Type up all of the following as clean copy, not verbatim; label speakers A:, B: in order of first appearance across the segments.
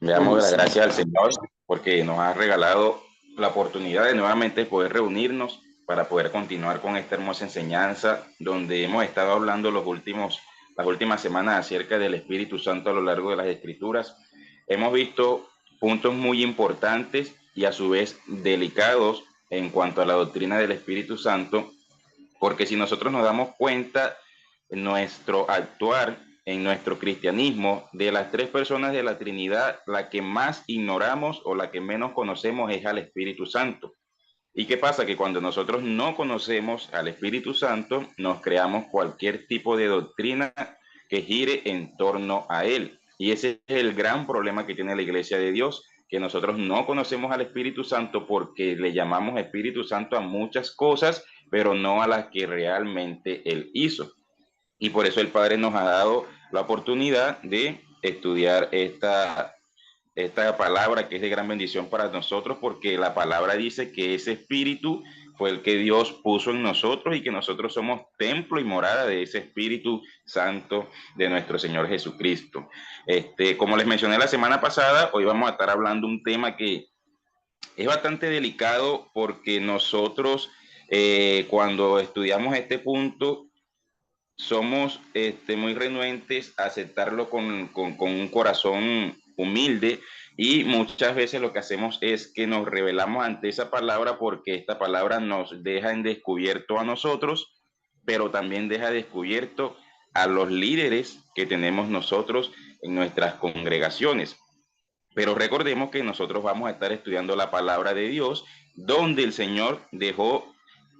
A: Le damos
B: Hoy
A: las
B: sí.
A: gracias al Señor porque nos ha regalado la oportunidad de nuevamente poder reunirnos para poder continuar con esta hermosa enseñanza donde hemos estado hablando las últimas semanas acerca del Espíritu Santo a lo largo de las Escrituras. Hemos visto puntos muy importantes y a su vez delicados en cuanto a la doctrina del Espíritu Santo, porque si nosotros nos damos cuenta, nuestro actuar en nuestro cristianismo, de las tres personas de la Trinidad, la que más ignoramos o la que menos conocemos es al Espíritu Santo. ¿Y qué pasa? Que cuando nosotros no conocemos al Espíritu Santo, nos creamos cualquier tipo de doctrina que gire en torno a Él. Y ese es el gran problema que tiene la Iglesia de Dios, que nosotros no conocemos al Espíritu Santo porque le llamamos Espíritu Santo a muchas cosas, pero no a las que realmente Él hizo. Y por eso el Padre nos ha dado la oportunidad de estudiar esta palabra que es de gran bendición para nosotros, porque la palabra dice que ese espíritu fue el que Dios puso en nosotros y que nosotros somos templo y morada de ese Espíritu Santo de nuestro Señor Jesucristo. Como les mencioné la semana pasada, hoy vamos a estar hablando un tema que es bastante delicado porque nosotros cuando estudiamos este punto somos muy renuentes a aceptarlo con un corazón humilde, y muchas veces lo que hacemos es que nos rebelamos ante esa palabra porque esta palabra nos deja en descubierto a nosotros, pero también deja descubierto a los líderes que tenemos nosotros en nuestras congregaciones. Pero recordemos que nosotros vamos a estar estudiando la palabra de Dios, donde el Señor dejó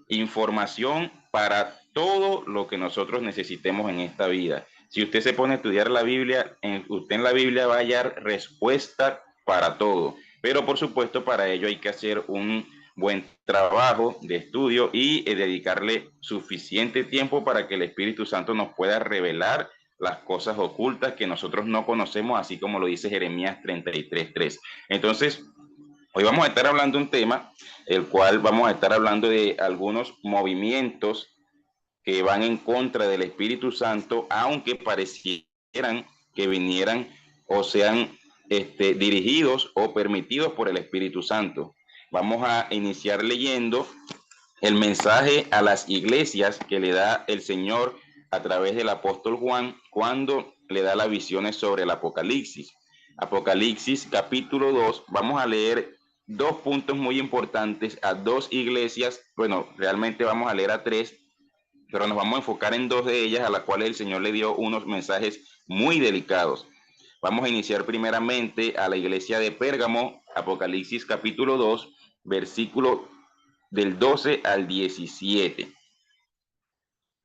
A: información para todo lo que nosotros necesitemos en esta vida. Si usted se pone a estudiar la Biblia, usted en la Biblia va a hallar respuesta para todo. Pero por supuesto, para ello hay que hacer un buen trabajo de estudio y dedicarle suficiente tiempo para que el Espíritu Santo nos pueda revelar las cosas ocultas que nosotros no conocemos, así como lo dice Jeremías 33:3. Entonces, hoy vamos a estar hablando de un tema, el cual vamos a estar hablando de algunos movimientos que van en contra del Espíritu Santo, aunque parecieran que vinieran o sean dirigidos o permitidos por el Espíritu Santo. Vamos a iniciar leyendo el mensaje a las iglesias que le da el Señor a través del apóstol Juan cuando le da las visiones sobre el Apocalipsis. Apocalipsis capítulo 2, vamos a leer dos puntos muy importantes a dos iglesias. Bueno, realmente vamos a leer a tres, pero nos vamos a enfocar en dos de ellas a las cuales el Señor le dio unos mensajes muy delicados. Vamos a iniciar primeramente a la iglesia de Pérgamo, Apocalipsis capítulo 2, versículo del 12 al 17.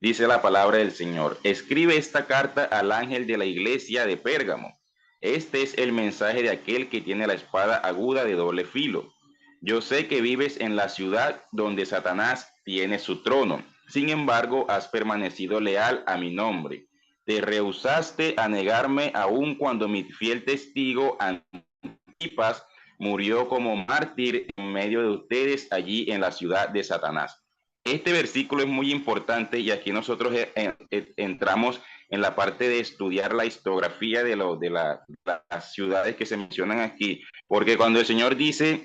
A: Dice la palabra del Señor: escribe esta carta al ángel de la iglesia de Pérgamo. Este es el mensaje de aquel que tiene la espada aguda de doble filo. Yo sé que vives en la ciudad donde Satanás tiene su trono. Sin embargo, has permanecido leal a mi nombre. Te rehusaste a negarme aun cuando mi fiel testigo Antipas murió como mártir en medio de ustedes allí en la ciudad de Satanás. Este versículo es muy importante y aquí nosotros entramos en la parte de estudiar la historiografía de las ciudades que se mencionan aquí, porque cuando el Señor dice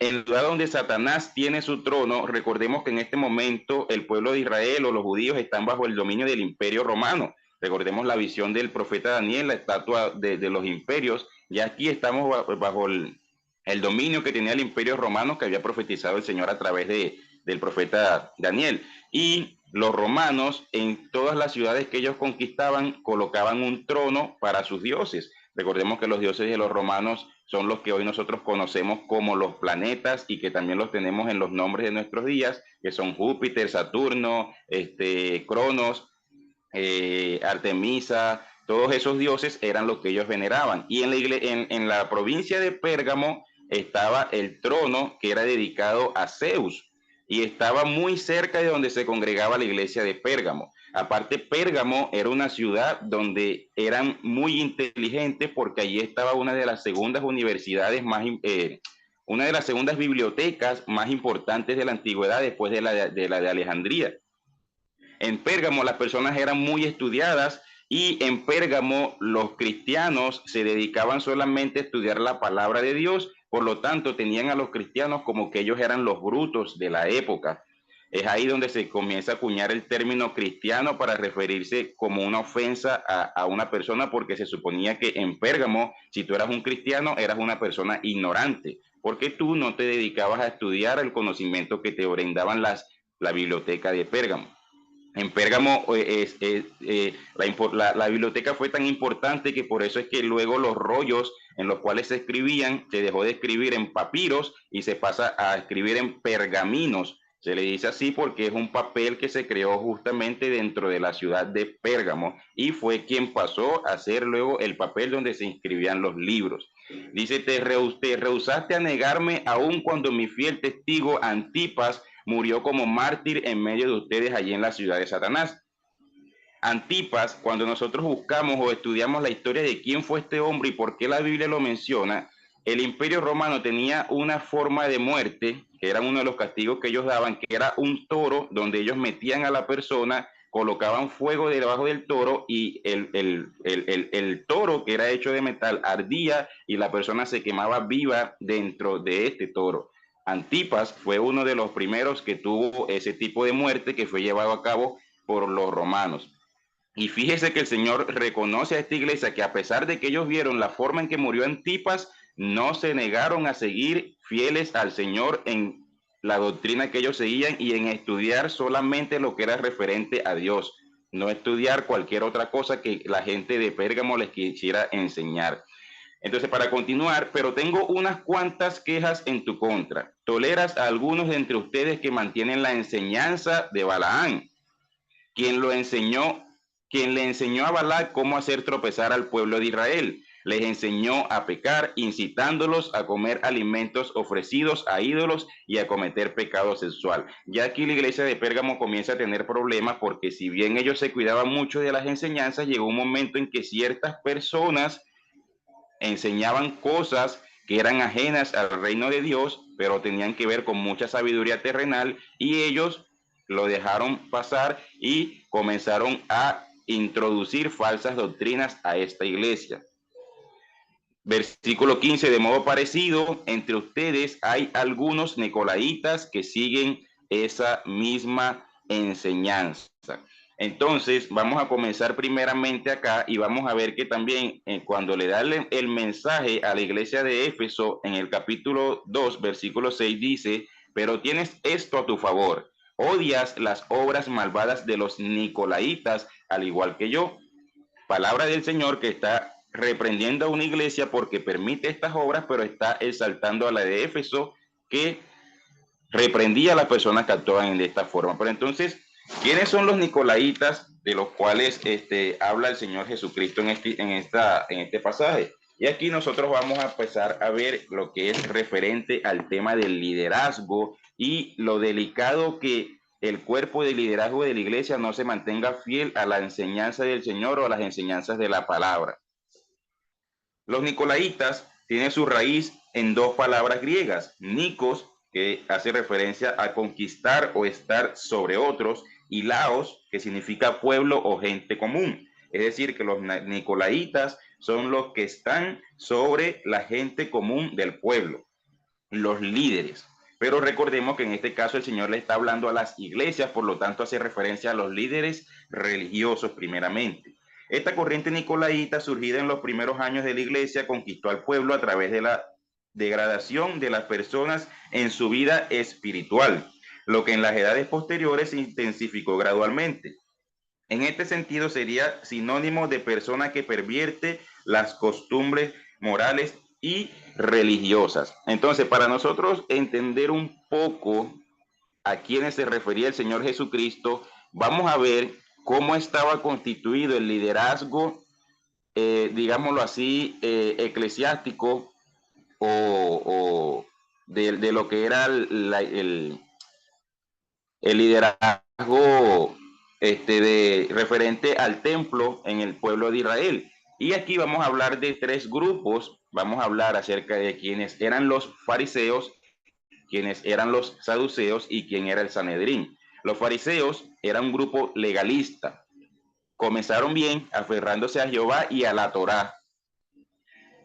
A: en el lugar donde Satanás tiene su trono, recordemos que en este momento el pueblo de Israel o los judíos están bajo el dominio del imperio romano. Recordemos la visión del profeta Daniel, la estatua de los imperios. Ya aquí estamos bajo el dominio que tenía el imperio romano que había profetizado el Señor a través del profeta Daniel. Y los romanos en todas las ciudades que ellos conquistaban colocaban un trono para sus dioses. Recordemos que los dioses de los romanos son los que hoy nosotros conocemos como los planetas y que también los tenemos en los nombres de nuestros días, que son Júpiter, Saturno, Cronos, Artemisa. Todos esos dioses eran los que ellos veneraban. Y en la provincia de Pérgamo estaba el trono que era dedicado a Zeus y estaba muy cerca de donde se congregaba la iglesia de Pérgamo. Aparte, Pérgamo era una ciudad donde eran muy inteligentes porque allí estaba una de las segundas universidades una de las segundas bibliotecas más importantes de la antigüedad después de la de Alejandría. En Pérgamo las personas eran muy estudiadas Y en Pérgamo los cristianos se dedicaban solamente a estudiar la palabra de Dios, por lo tanto tenían a los cristianos como que ellos eran los brutos de la época. Es ahí donde se comienza a acuñar el término cristiano para referirse como una ofensa a una persona, porque se suponía que en Pérgamo, si tú eras un cristiano, eras una persona ignorante, porque tú no te dedicabas a estudiar el conocimiento que te brindaban la biblioteca de Pérgamo. En Pérgamo la biblioteca fue tan importante que por eso es que luego los rollos en los cuales se escribían se dejó de escribir en papiros y se pasa a escribir en pergaminos. Se le dice así porque es un papel que se creó justamente dentro de la ciudad de Pérgamo y fue quien pasó a ser luego el papel donde se inscribían los libros. Dice, te rehusaste a negarme aun cuando mi fiel testigo Antipas murió como mártir en medio de ustedes allí en la ciudad de Satanás. Antipas, cuando nosotros buscamos o estudiamos la historia de quién fue este hombre y por qué la Biblia lo menciona, el Imperio Romano tenía una forma de muerte, que era uno de los castigos que ellos daban, que era un toro donde ellos metían a la persona, colocaban fuego debajo del toro y el toro, que era hecho de metal, ardía y la persona se quemaba viva dentro de este toro. Antipas fue uno de los primeros que tuvo ese tipo de muerte que fue llevado a cabo por los romanos. Y fíjese que el Señor reconoce a esta iglesia que a pesar de que ellos vieron la forma en que murió Antipas, no se negaron a seguir fieles al Señor en la doctrina que ellos seguían y en estudiar solamente lo que era referente a Dios, no estudiar cualquier otra cosa que la gente de Pérgamo les quisiera enseñar. Entonces, para continuar, pero tengo unas cuantas quejas en tu contra. Toleras a algunos de entre ustedes que mantienen la enseñanza de Balaán, quien lo enseñó, quien le enseñó a Balac cómo hacer tropezar al pueblo de Israel. Les enseñó a pecar, incitándolos a comer alimentos ofrecidos a ídolos y a cometer pecado sexual. Ya aquí la iglesia de Pérgamo comienza a tener problemas porque si bien ellos se cuidaban mucho de las enseñanzas, llegó un momento en que ciertas personas enseñaban cosas que eran ajenas al reino de Dios, pero tenían que ver con mucha sabiduría terrenal y ellos lo dejaron pasar y comenzaron a introducir falsas doctrinas a esta iglesia. Versículo 15, de modo parecido, entre ustedes hay algunos nicolaitas que siguen esa misma enseñanza. Entonces, vamos a comenzar primeramente acá y vamos a ver que también cuando le da el mensaje a la iglesia de Éfeso, en el capítulo 2, versículo 6, dice, pero tienes esto a tu favor, odias las obras malvadas de los nicolaitas, al igual que yo. Palabra del Señor que está reprendiendo a una iglesia porque permite estas obras, pero está exaltando a la de Éfeso que reprendía a las personas que actuaban de esta forma. Pero entonces, ¿quiénes son los nicolaitas de los cuales habla el Señor Jesucristo en este pasaje? Y aquí nosotros vamos a empezar a ver lo que es referente al tema del liderazgo y lo delicado que el cuerpo de liderazgo de la iglesia no se mantenga fiel a la enseñanza del Señor o a las enseñanzas de la palabra. Los nicolaitas tienen su raíz en dos palabras griegas, nikos, que hace referencia a conquistar o estar sobre otros, y laos, que significa pueblo o gente común. Es decir, que los nicolaitas son los que están sobre la gente común del pueblo, los líderes. Pero recordemos que en este caso el Señor le está hablando a las iglesias, por lo tanto hace referencia a los líderes religiosos primeramente. Esta corriente nicolaíta, surgida en los primeros años de la iglesia, conquistó al pueblo a través de la degradación de las personas en su vida espiritual, lo que en las edades posteriores se intensificó gradualmente. En este sentido sería sinónimo de persona que pervierte las costumbres morales y religiosas. Entonces, para nosotros entender un poco a quiénes se refería el Señor Jesucristo, vamos a ver cómo estaba constituido el liderazgo, digámoslo así, eclesiástico o de lo que era el liderazgo referente al templo en el pueblo de Israel. Y aquí vamos a hablar de tres grupos. Vamos a hablar acerca de quienes eran los fariseos, quienes eran los saduceos y quién era el Sanedrín. Los fariseos eran un grupo legalista. Comenzaron bien, aferrándose a Jehová y a la Torá.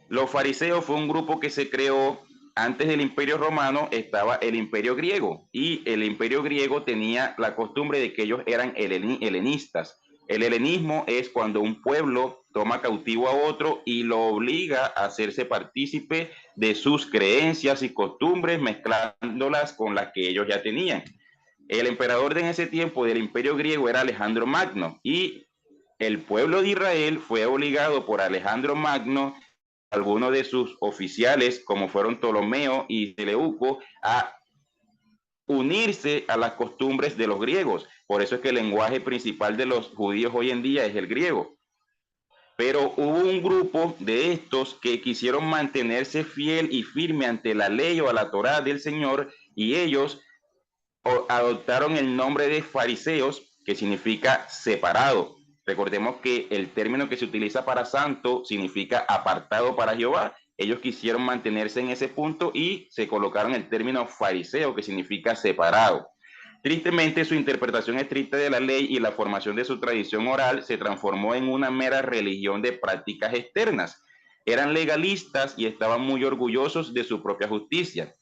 A: Los fariseos fue un grupo que se creó antes del Imperio Romano. Estaba el Imperio Griego, y el Imperio Griego tenía la costumbre de que ellos eran helenistas. El helenismo es cuando un pueblo toma cautivo a otro y lo obliga a hacerse partícipe de sus creencias y costumbres, mezclándolas con las que ellos ya tenían. El emperador de en ese tiempo del Imperio Griego era Alejandro Magno, y el pueblo de Israel fue obligado por Alejandro Magno, algunos de sus oficiales, como fueron Ptolomeo y Seleuco, a unirse a las costumbres de los griegos. Por eso es que el lenguaje principal de los judíos hoy en día es el griego. Pero hubo un grupo de estos que quisieron mantenerse fiel y firme ante la ley o a la Torá del Señor, y ellos adoptaron el nombre de fariseos, que significa separado. Recordemos que el término que se utiliza para santo significa apartado para Jehová. Ellos quisieron mantenerse en ese punto y se colocaron el término fariseo, que significa separado. Tristemente, su interpretación estricta de la ley y la formación de su tradición oral se transformó en una mera religión de prácticas externas. Eran legalistas y estaban muy orgullosos de su propia justicia.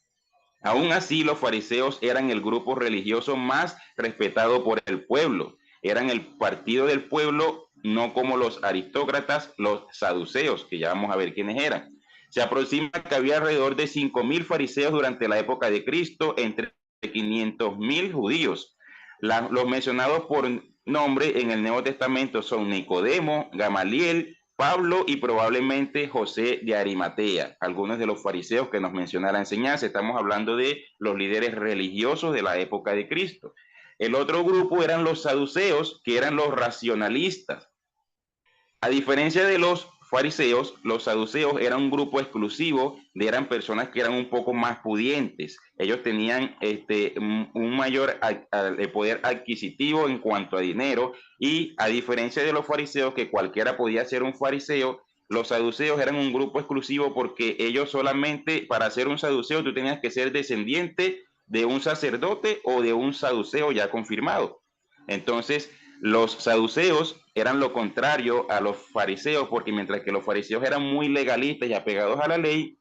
A: Aún así, los fariseos eran el grupo religioso más respetado por el pueblo. Eran el partido del pueblo, no como los aristócratas, los saduceos, que ya vamos a ver quiénes eran. Se aproxima que había alrededor de 5.000 fariseos durante la época de Cristo, entre 500.000 judíos. Los mencionados por nombre en el Nuevo Testamento son Nicodemo, Gamaliel, Pablo y probablemente José de Arimatea, algunos de los fariseos que nos menciona la enseñanza. Estamos hablando de los líderes religiosos de la época de Cristo. El otro grupo eran los saduceos, que eran los racionalistas. A diferencia de los fariseos, los saduceos eran un grupo exclusivo, eran personas que eran un poco más pudientes. Ellos tenían un mayor poder adquisitivo en cuanto a dinero, y a diferencia de los fariseos, que cualquiera podía ser un fariseo, los saduceos eran un grupo exclusivo, porque ellos solamente, para ser un saduceo, tú tenías que ser descendiente de un sacerdote o de un saduceo ya confirmado. Entonces, los saduceos eran lo contrario a los fariseos, porque mientras que los fariseos eran muy legalistas y apegados a la ley,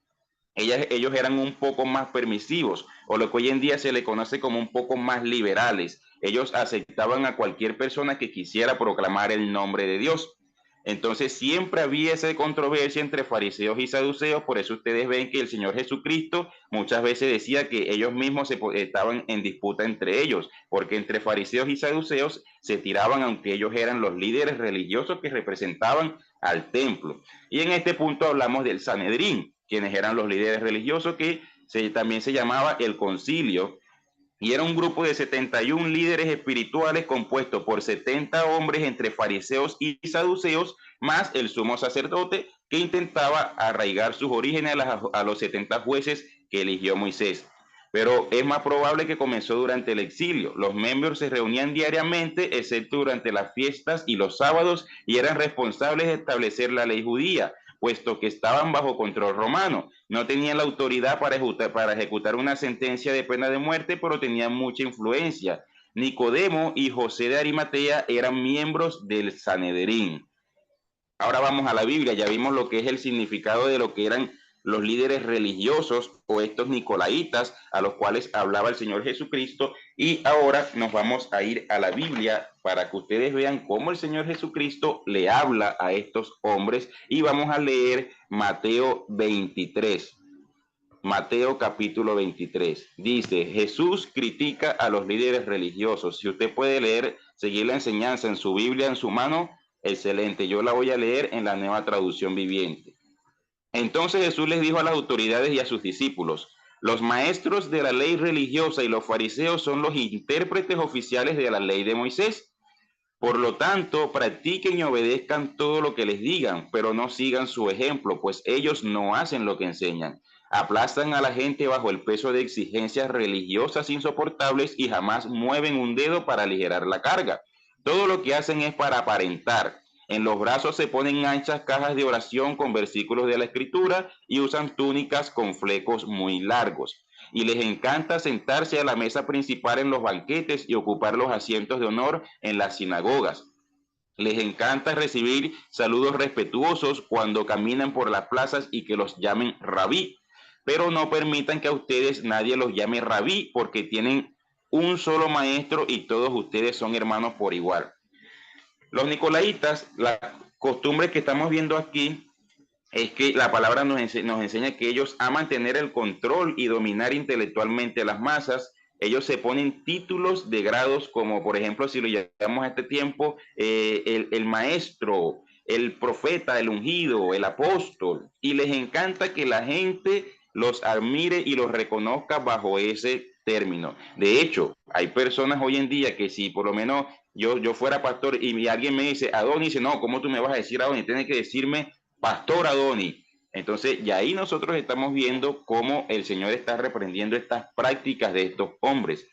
A: ellos eran un poco más permisivos, o lo que hoy en día se le conoce como un poco más liberales. Ellos aceptaban a cualquier persona que quisiera proclamar el nombre de Dios. Entonces siempre había esa controversia entre fariseos y saduceos. Por eso ustedes ven que el Señor Jesucristo muchas veces decía que ellos mismos estaban en disputa entre ellos, porque entre fariseos y saduceos se tiraban, aunque ellos eran los líderes religiosos que representaban al templo. Y en este punto hablamos del Sanedrín, quienes eran los líderes religiosos, que también se llamaba el concilio, y era un grupo de 71 líderes espirituales compuesto por 70 hombres entre fariseos y saduceos, más el sumo sacerdote, que intentaba arraigar sus orígenes a los 70 jueces que eligió Moisés. Pero es más probable que comenzó durante el exilio. Los miembros se reunían diariamente, excepto durante las fiestas y los sábados, y eran responsables de establecer la ley judía, puesto que estaban bajo control romano. No tenían la autoridad para ejecutar una sentencia de pena de muerte, pero tenían mucha influencia. Nicodemo y José de Arimatea eran miembros del Sanedrín. Ahora vamos a la Biblia. Ya vimos lo que es el significado de lo que eran los líderes religiosos o estos nicolaitas a los cuales hablaba el Señor Jesucristo, y ahora nos vamos a ir a la Biblia para que ustedes vean cómo el Señor Jesucristo le habla a estos hombres, y vamos a leer Mateo 23. Mateo capítulo 23. Dice: Jesús critica a los líderes religiosos. Si usted puede leer, seguir la enseñanza en su Biblia, en su mano, excelente. Yo la voy a leer en la Nueva Traducción Viviente. Entonces Jesús les dijo a las autoridades y a sus discípulos: los maestros de la ley religiosa y los fariseos son los intérpretes oficiales de la ley de Moisés. Por lo tanto, practiquen y obedezcan todo lo que les digan, pero no sigan su ejemplo, pues ellos no hacen lo que enseñan. Aplastan a la gente bajo el peso de exigencias religiosas insoportables y jamás mueven un dedo para aligerar la carga. Todo lo que hacen es para aparentar. En los brazos se ponen anchas cajas de oración con versículos de la Escritura y usan túnicas con flecos muy largos. Y les encanta sentarse a la mesa principal en los banquetes y ocupar los asientos de honor en las sinagogas. Les encanta recibir saludos respetuosos cuando caminan por las plazas y que los llamen rabí, pero no permitan que a ustedes nadie los llame rabí porque tienen un solo maestro y todos ustedes son hermanos por igual. Los nicolaitas, la costumbre que estamos viendo aquí es que la palabra nos enseña que ellos aman tener el control y dominar intelectualmente a las masas. Ellos se ponen títulos de grados como, por ejemplo, si lo llamamos a este tiempo, el maestro, el profeta, el ungido, el apóstol, y les encanta que la gente los admire y los reconozca bajo ese término. De hecho, hay personas hoy en día que si por lo menos yo fuera pastor y alguien me dice, Adonis, dice, no, ¿cómo tú me vas a decir Adonis? Tienes que decirme Pastor Adonis. Entonces, y ahí nosotros estamos viendo cómo el Señor está reprendiendo estas prácticas de estos hombres.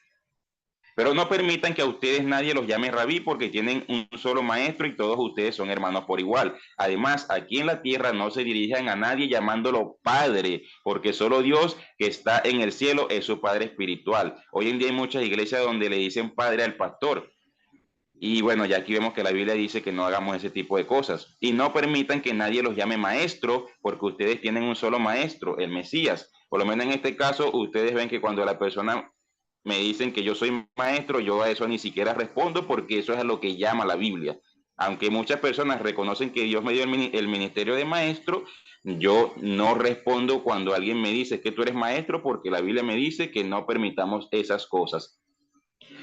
A: Pero no permitan que a ustedes nadie los llame rabí porque tienen un solo maestro y todos ustedes son hermanos por igual. Además, aquí en la tierra no se dirijan a nadie llamándolo Padre, porque solo Dios que está en el cielo es su Padre espiritual. Hoy en día hay muchas iglesias donde le dicen Padre al pastor. Y bueno, ya aquí vemos que la Biblia dice que no hagamos ese tipo de cosas. Y no permitan que nadie los llame maestro, porque ustedes tienen un solo maestro, el Mesías. Por lo menos en este caso, ustedes ven que cuando la persona me dicen que yo soy maestro, yo a eso ni siquiera respondo, porque eso es a lo que llama la Biblia. Aunque muchas personas reconocen que Dios me dio el ministerio de maestro, yo no respondo cuando alguien me dice que tú eres maestro, porque la Biblia me dice que no permitamos esas cosas.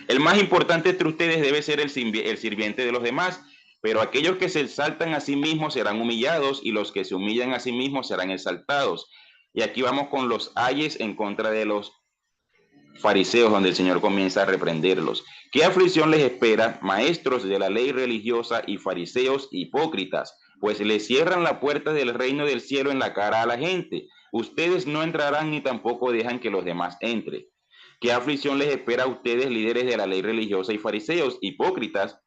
A: El más importante entre ustedes debe ser el sirviente de los demás, pero aquellos que se exaltan a sí mismos serán humillados y los que se humillan a sí mismos serán exaltados. Y aquí vamos con los ayes en contra de los fariseos, donde el Señor comienza a reprenderlos. ¿Qué aflicción les espera, maestros de la ley religiosa y fariseos hipócritas? Pues les cierran la puerta del reino del cielo en la cara a la gente. Ustedes no entrarán ni tampoco dejan que los demás entren. ¿Qué aflicción les espera a ustedes, líderes de la ley religiosa y fariseos hipócritas?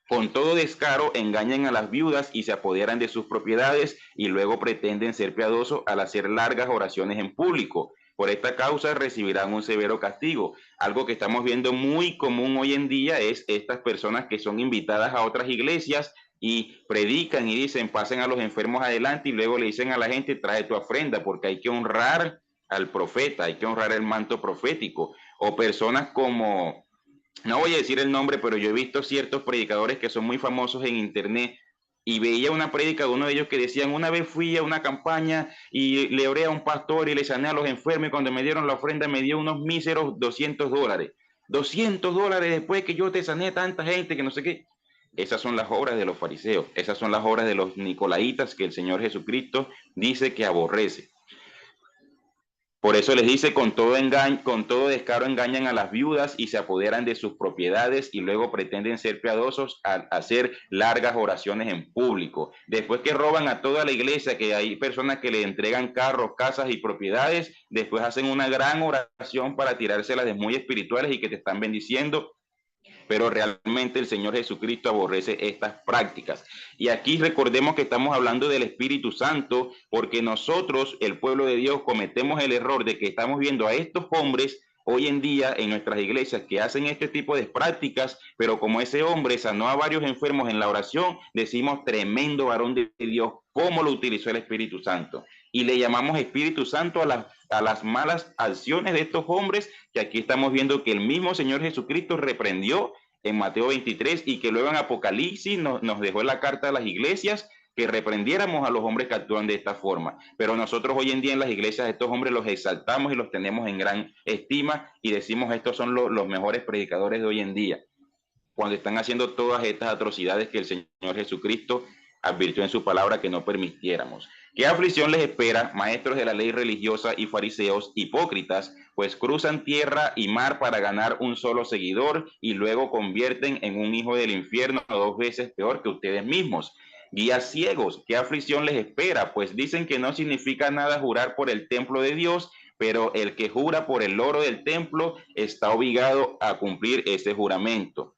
A: Con todo descaro engañan a las viudas y se apoderan de sus propiedades y luego pretenden ser piadosos al hacer largas oraciones en público. Por esta causa recibirán un severo castigo. Algo que estamos viendo muy común hoy en día es estas personas que son invitadas a otras iglesias y predican y dicen pasen a los enfermos adelante y luego le dicen a la gente trae tu ofrenda porque hay que honrar al profeta, hay que honrar el manto profético. O personas como no voy a decir el nombre, pero yo he visto ciertos predicadores que son muy famosos en internet y veía una prédica de uno de ellos que decían, una vez fui a una campaña y le oré a un pastor y le sané a los enfermos y cuando me dieron la ofrenda me dio unos míseros $200. $200 después que yo te sané a tanta gente que no sé qué. Esas son las obras de los fariseos, esas son las obras de los nicolaitas que el Señor Jesucristo dice que aborrece. Por eso les dice, con todo descaro engañan a las viudas y se apoderan de sus propiedades y luego pretenden ser piadosos al hacer largas oraciones en público. Después que roban a toda la iglesia, que hay personas que le entregan carros, casas y propiedades, después hacen una gran oración para tirárselas de muy espirituales y que te están bendiciendo, pero realmente el Señor Jesucristo aborrece estas prácticas. Y aquí recordemos que estamos hablando del Espíritu Santo, porque nosotros, el pueblo de Dios, cometemos el error de que estamos viendo a estos hombres hoy en día en nuestras iglesias que hacen este tipo de prácticas, pero como ese hombre sanó a varios enfermos en la oración, decimos tremendo varón de Dios, cómo lo utilizó el Espíritu Santo. Y le llamamos Espíritu Santo a las malas acciones de estos hombres, que aquí estamos viendo que el mismo Señor Jesucristo reprendió en Mateo 23 y que luego en Apocalipsis nos dejó en la carta a las iglesias que reprendiéramos a los hombres que actúan de esta forma. Pero nosotros hoy en día en las iglesias estos hombres los exaltamos y los tenemos en gran estima y decimos estos son los mejores predicadores de hoy en día, cuando están haciendo todas estas atrocidades que el Señor Jesucristo advirtió en su palabra que no permitiéramos. ¿Qué aflicción les espera, maestros de la ley religiosa y fariseos hipócritas? Pues cruzan tierra y mar para ganar un solo seguidor y luego convierten en un hijo del infierno 2 veces peor que ustedes mismos. Guías ciegos, ¿qué aflicción les espera? Pues dicen que no significa nada jurar por el templo de Dios, pero el que jura por el oro del templo está obligado a cumplir ese juramento.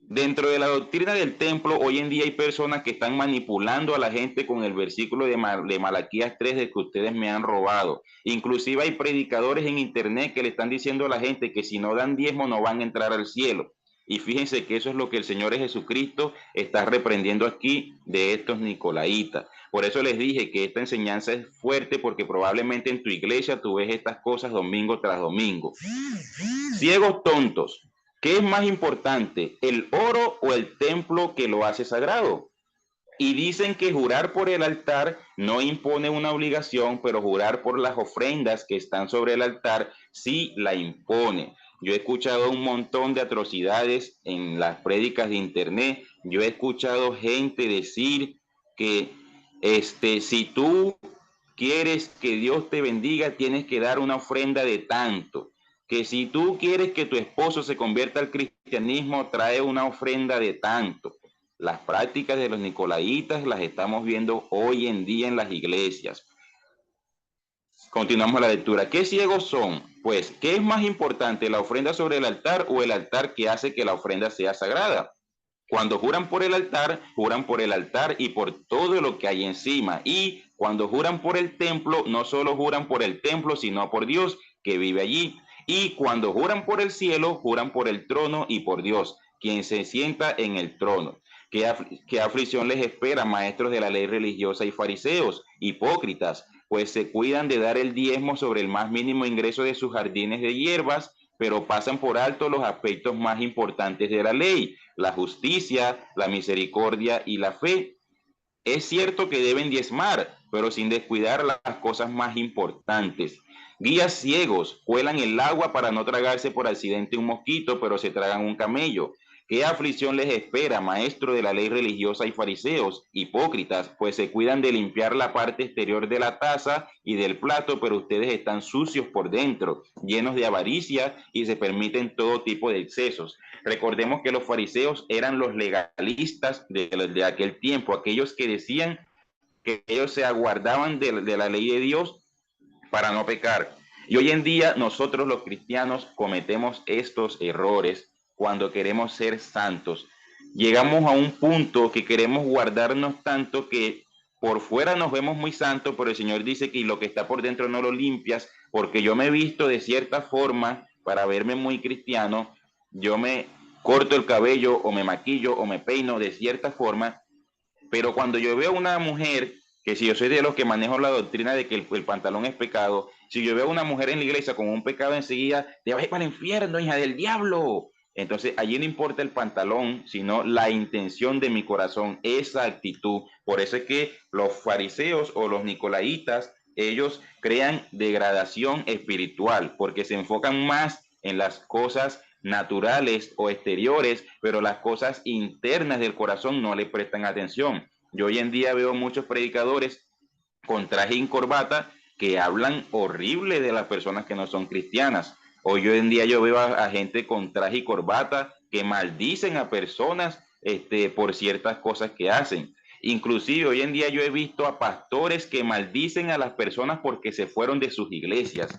A: Dentro de la doctrina del templo, hoy en día hay personas que están manipulando a la gente con el versículo de Malaquías 3 de que ustedes me han robado. Inclusive hay predicadores en internet que le están diciendo a la gente que si no dan diezmo no van a entrar al cielo. Y fíjense que eso es lo que el Señor Jesucristo está reprendiendo aquí de estos nicolaitas. Por eso les dije que esta enseñanza es fuerte, porque probablemente en tu iglesia tú ves estas cosas domingo tras domingo. Ciegos tontos. ¿Qué es más importante, el oro o el templo que lo hace sagrado? Y dicen que jurar por el altar no impone una obligación, pero jurar por las ofrendas que están sobre el altar sí la impone. Yo he escuchado un montón de atrocidades en las prédicas de internet. Yo he escuchado gente decir que si tú quieres que Dios te bendiga, tienes que dar una ofrenda de tanto. Que si tú quieres que tu esposo se convierta al cristianismo, trae una ofrenda de tanto. Las prácticas de los nicolaitas las estamos viendo hoy en día en las iglesias. Continuamos la lectura. ¿Qué ciegos son? Pues, ¿qué es más importante, la ofrenda sobre el altar o el altar que hace que la ofrenda sea sagrada? Cuando juran por el altar y por todo lo que hay encima. Y cuando juran por el templo, no solo juran por el templo, sino por Dios que vive allí. Y cuando juran por el cielo, juran por el trono y por Dios, quien se sienta en el trono. ¿Qué aflicción les espera, maestros de la ley religiosa y fariseos, hipócritas? Pues se cuidan de dar el diezmo sobre el más mínimo ingreso de sus jardines de hierbas, pero pasan por alto los aspectos más importantes de la ley: la justicia, la misericordia y la fe. Es cierto que deben diezmar, pero sin descuidar las cosas más importantes. Guías ciegos cuelan el agua para no tragarse por accidente un mosquito, pero se tragan un camello. ¿Qué aflicción les espera, maestro de la ley religiosa y fariseos, hipócritas? Pues se cuidan de limpiar la parte exterior de la taza y del plato, pero ustedes están sucios por dentro, llenos de avaricia, y se permiten todo tipo de excesos. Recordemos que los fariseos eran los legalistas de aquel tiempo, aquellos que decían que ellos se aguardaban de la ley de Dios para no pecar. Y hoy en día nosotros los cristianos cometemos estos errores cuando queremos ser santos. Llegamos a un punto que queremos guardarnos tanto que por fuera nos vemos muy santos, pero el Señor dice que lo que está por dentro no lo limpias, porque yo me he visto de cierta forma para verme muy cristiano. Yo me corto el cabello o me maquillo o me peino de cierta forma, pero cuando yo veo una mujer, que si yo soy de los que manejo la doctrina de que el pantalón es pecado, si yo veo una mujer en la iglesia con un pecado enseguida, te vas para el infierno, hija del diablo. Entonces allí no importa el pantalón, sino la intención de mi corazón, esa actitud. Por eso es que los fariseos o los nicolaitas, ellos crean degradación espiritual, porque se enfocan más en las cosas naturales o exteriores, pero las cosas internas del corazón no le prestan atención. Yo hoy en día veo muchos predicadores con traje y corbata que hablan horrible de las personas que no son cristianas. Hoy en día yo veo a gente con traje y corbata que maldicen a personas por ciertas cosas que hacen. Inclusive hoy en día yo he visto a pastores que maldicen a las personas porque se fueron de sus iglesias.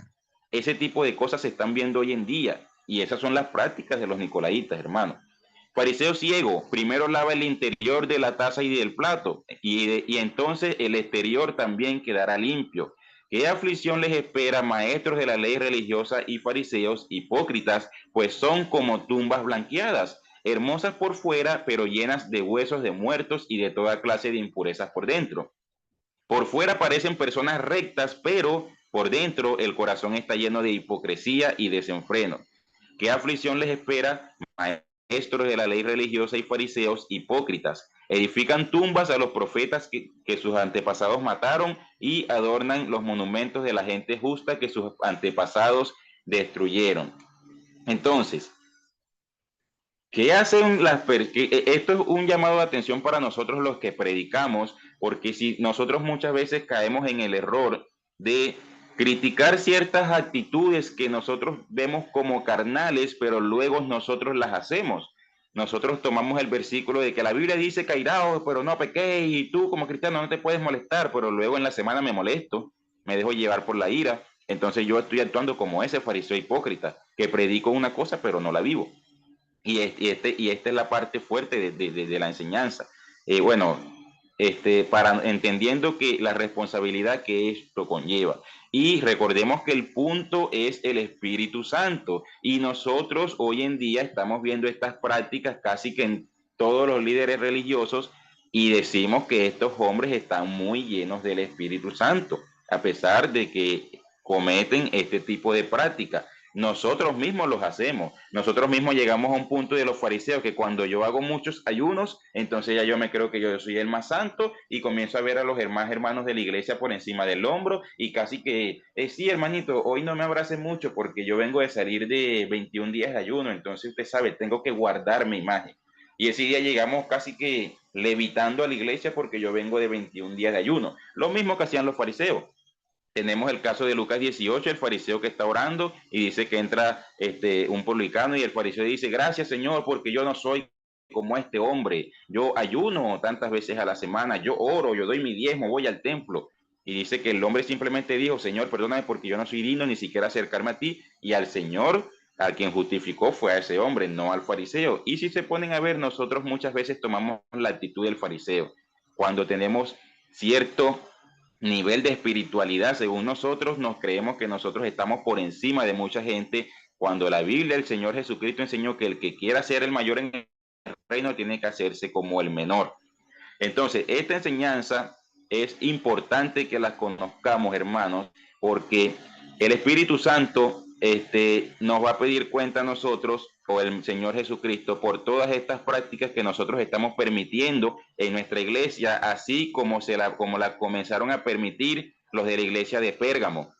A: Ese tipo de cosas se están viendo hoy en día, y esas son las prácticas de los nicolaitas, hermano. Fariseo ciego, primero lava el interior de la taza y del plato, y entonces el exterior también quedará limpio. ¿Qué aflicción les espera, maestros de la ley religiosa y fariseos, hipócritas? Pues son como tumbas blanqueadas, hermosas por fuera, pero llenas de huesos de muertos y de toda clase de impurezas por dentro. Por fuera parecen personas rectas, pero por dentro el corazón está lleno de hipocresía y desenfreno. ¿Qué aflicción les espera, maestros de la ley religiosa y fariseos, hipócritas? Edifican tumbas a los profetas que sus antepasados mataron, y adornan los monumentos de la gente justa que sus antepasados destruyeron. Entonces, ¿qué hacen las personas? Esto es un llamado de atención para nosotros los que predicamos, porque si nosotros muchas veces caemos en el error de criticar ciertas actitudes que nosotros vemos como carnales, pero luego nosotros las hacemos. Nosotros tomamos el versículo de que la Biblia dice cairaos, pero no pequéis, y tú como cristiano no te puedes molestar, pero luego en la semana me molesto, me dejo llevar por la ira. Entonces yo estoy actuando como ese fariseo hipócrita, que predico una cosa pero no la vivo. Y esta es la parte fuerte de la enseñanza. Bueno, para entendiendo que la responsabilidad que esto conlleva. Y recordemos que el punto es el Espíritu Santo. Y nosotros hoy en día estamos viendo estas prácticas casi que en todos los líderes religiosos y decimos que estos hombres están muy llenos del Espíritu Santo, a pesar de que cometen este tipo de prácticas. Nosotros mismos los hacemos. Nosotros mismos llegamos a un punto de los fariseos que cuando yo hago muchos ayunos, entonces ya yo me creo que yo soy el más santo y comienzo a ver a los hermanos de la iglesia por encima del hombro y casi que, sí, hermanito, hoy no me abrace mucho porque yo vengo de salir de 21 días de ayuno, entonces usted sabe, tengo que guardar mi imagen. Y ese día llegamos casi que levitando a la iglesia porque yo vengo de 21 días de ayuno. Lo mismo que hacían los fariseos. Tenemos el caso de Lucas 18, el fariseo que está orando y dice que entra un publicano y el fariseo dice, gracias Señor, porque yo no soy como este hombre. Yo ayuno tantas veces a la semana, yo oro, yo doy mi diezmo, voy al templo. Y dice que el hombre simplemente dijo, Señor, perdóname porque yo no soy digno ni siquiera acercarme a ti. Y al Señor, a quien justificó fue a ese hombre, no al fariseo. Y si se ponen a ver, nosotros muchas veces tomamos la actitud del fariseo. Cuando tenemos cierto nivel de espiritualidad, según nosotros, nos creemos que nosotros estamos por encima de mucha gente, cuando la Biblia, el Señor Jesucristo enseñó que el que quiera ser el mayor en el reino tiene que hacerse como el menor. Entonces, esta enseñanza es importante que la conozcamos, hermanos, porque el Espíritu Santo nos va a pedir cuenta a nosotros o el Señor Jesucristo por todas estas prácticas que nosotros estamos permitiendo en nuestra iglesia, así como la comenzaron a permitir los de la iglesia de Pérgamo.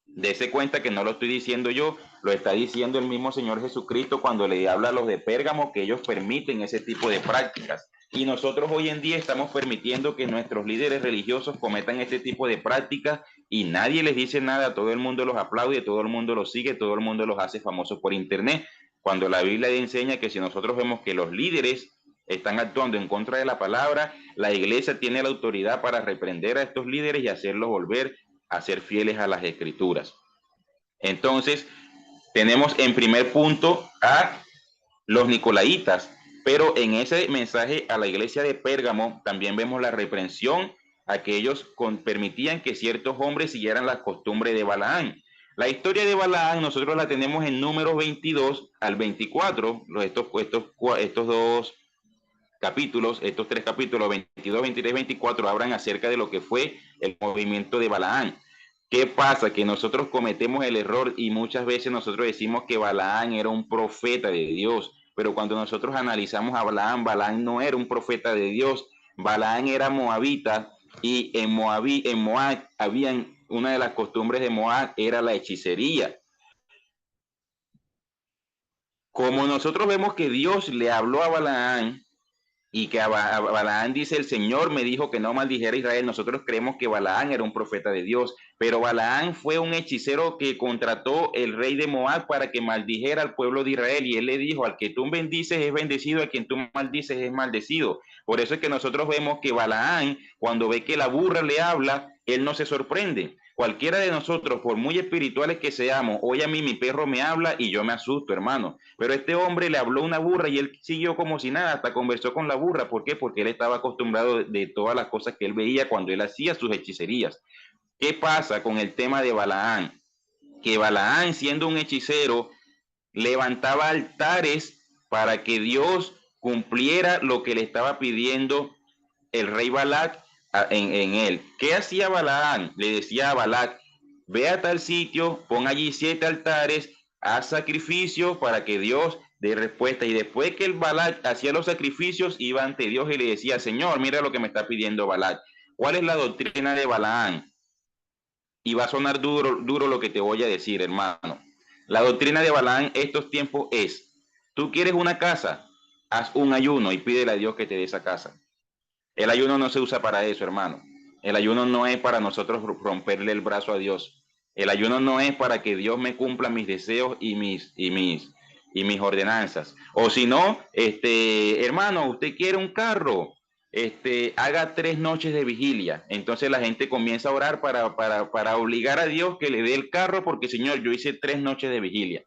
A: Dese cuenta que no lo estoy diciendo yo, lo está diciendo el mismo Señor Jesucristo cuando le habla a los de Pérgamo que ellos permiten ese tipo de prácticas. Y nosotros hoy en día estamos permitiendo que nuestros líderes religiosos cometan este tipo de prácticas y nadie les dice nada, todo el mundo los aplaude, todo el mundo los sigue, todo el mundo los hace famosos por internet. Cuando la Biblia enseña que si nosotros vemos que los líderes están actuando en contra de la palabra, la iglesia tiene la autoridad para reprender a estos líderes y hacerlos volver a ser fieles a las escrituras. Entonces, tenemos en primer punto a los nicolaitas, pero en ese mensaje a la iglesia de Pérgamo también vemos la reprensión a que ellos permitían que ciertos hombres siguieran las costumbres de Balaán. La historia de Balaán nosotros la tenemos en Números 22 al 24, estos dos capítulos, estos tres capítulos, 22, 23, 24, hablan acerca de lo que fue el movimiento de Balaán. ¿Qué pasa? Que nosotros cometemos el error y muchas veces nosotros decimos que Balaán era un profeta de Dios, pero cuando nosotros analizamos a Balaán, Balaán no era un profeta de Dios, Balaán era moabita y en Moab habían, una de las costumbres de Moab era la hechicería. Como nosotros vemos que Dios le habló a Balaán, y que a Balaán dice, el Señor me dijo que no maldijera a Israel, nosotros creemos que Balaán era un profeta de Dios, pero Balaán fue un hechicero que contrató el rey de Moab para que maldijera al pueblo de Israel, y él le dijo, al que tú bendices es bendecido, a quien tú maldices es maldecido. Por eso es que nosotros vemos que Balaán, cuando ve que la burra le habla, él no se sorprende. Cualquiera de nosotros, por muy espirituales que seamos, hoy a mí mi perro me habla y yo me asusto, hermano. Pero este hombre le habló una burra y él siguió como si nada, hasta conversó con la burra. ¿Por qué? Porque él estaba acostumbrado de todas las cosas que él veía cuando él hacía sus hechicerías. ¿Qué pasa con el tema de Balaán? Que Balaán, siendo un hechicero, levantaba altares para que Dios cumpliera lo que le estaba pidiendo el rey Balac en él. ¿Qué hacía Balaán? Le decía a Balac, ve a tal sitio, pon allí 7 altares, haz sacrificios para que Dios dé respuesta. Y después que el Balac hacía los sacrificios, iba ante Dios y le decía, Señor, mira lo que me está pidiendo Balac. ¿Cuál es la doctrina de Balaán? Y va a sonar duro lo que te voy a decir, hermano. La doctrina de Balaán estos tiempos es, tú quieres una casa, haz un ayuno y pídele a Dios que te dé esa casa. El ayuno no se usa para eso, hermano. El ayuno no es para nosotros romperle el brazo a Dios. El ayuno no es para que Dios me cumpla mis deseos y mis ordenanzas. O si no, hermano, usted quiere un carro, haga 3 noches de vigilia. Entonces la gente comienza a orar para obligar a Dios que le dé el carro porque, Señor, yo hice 3 noches de vigilia.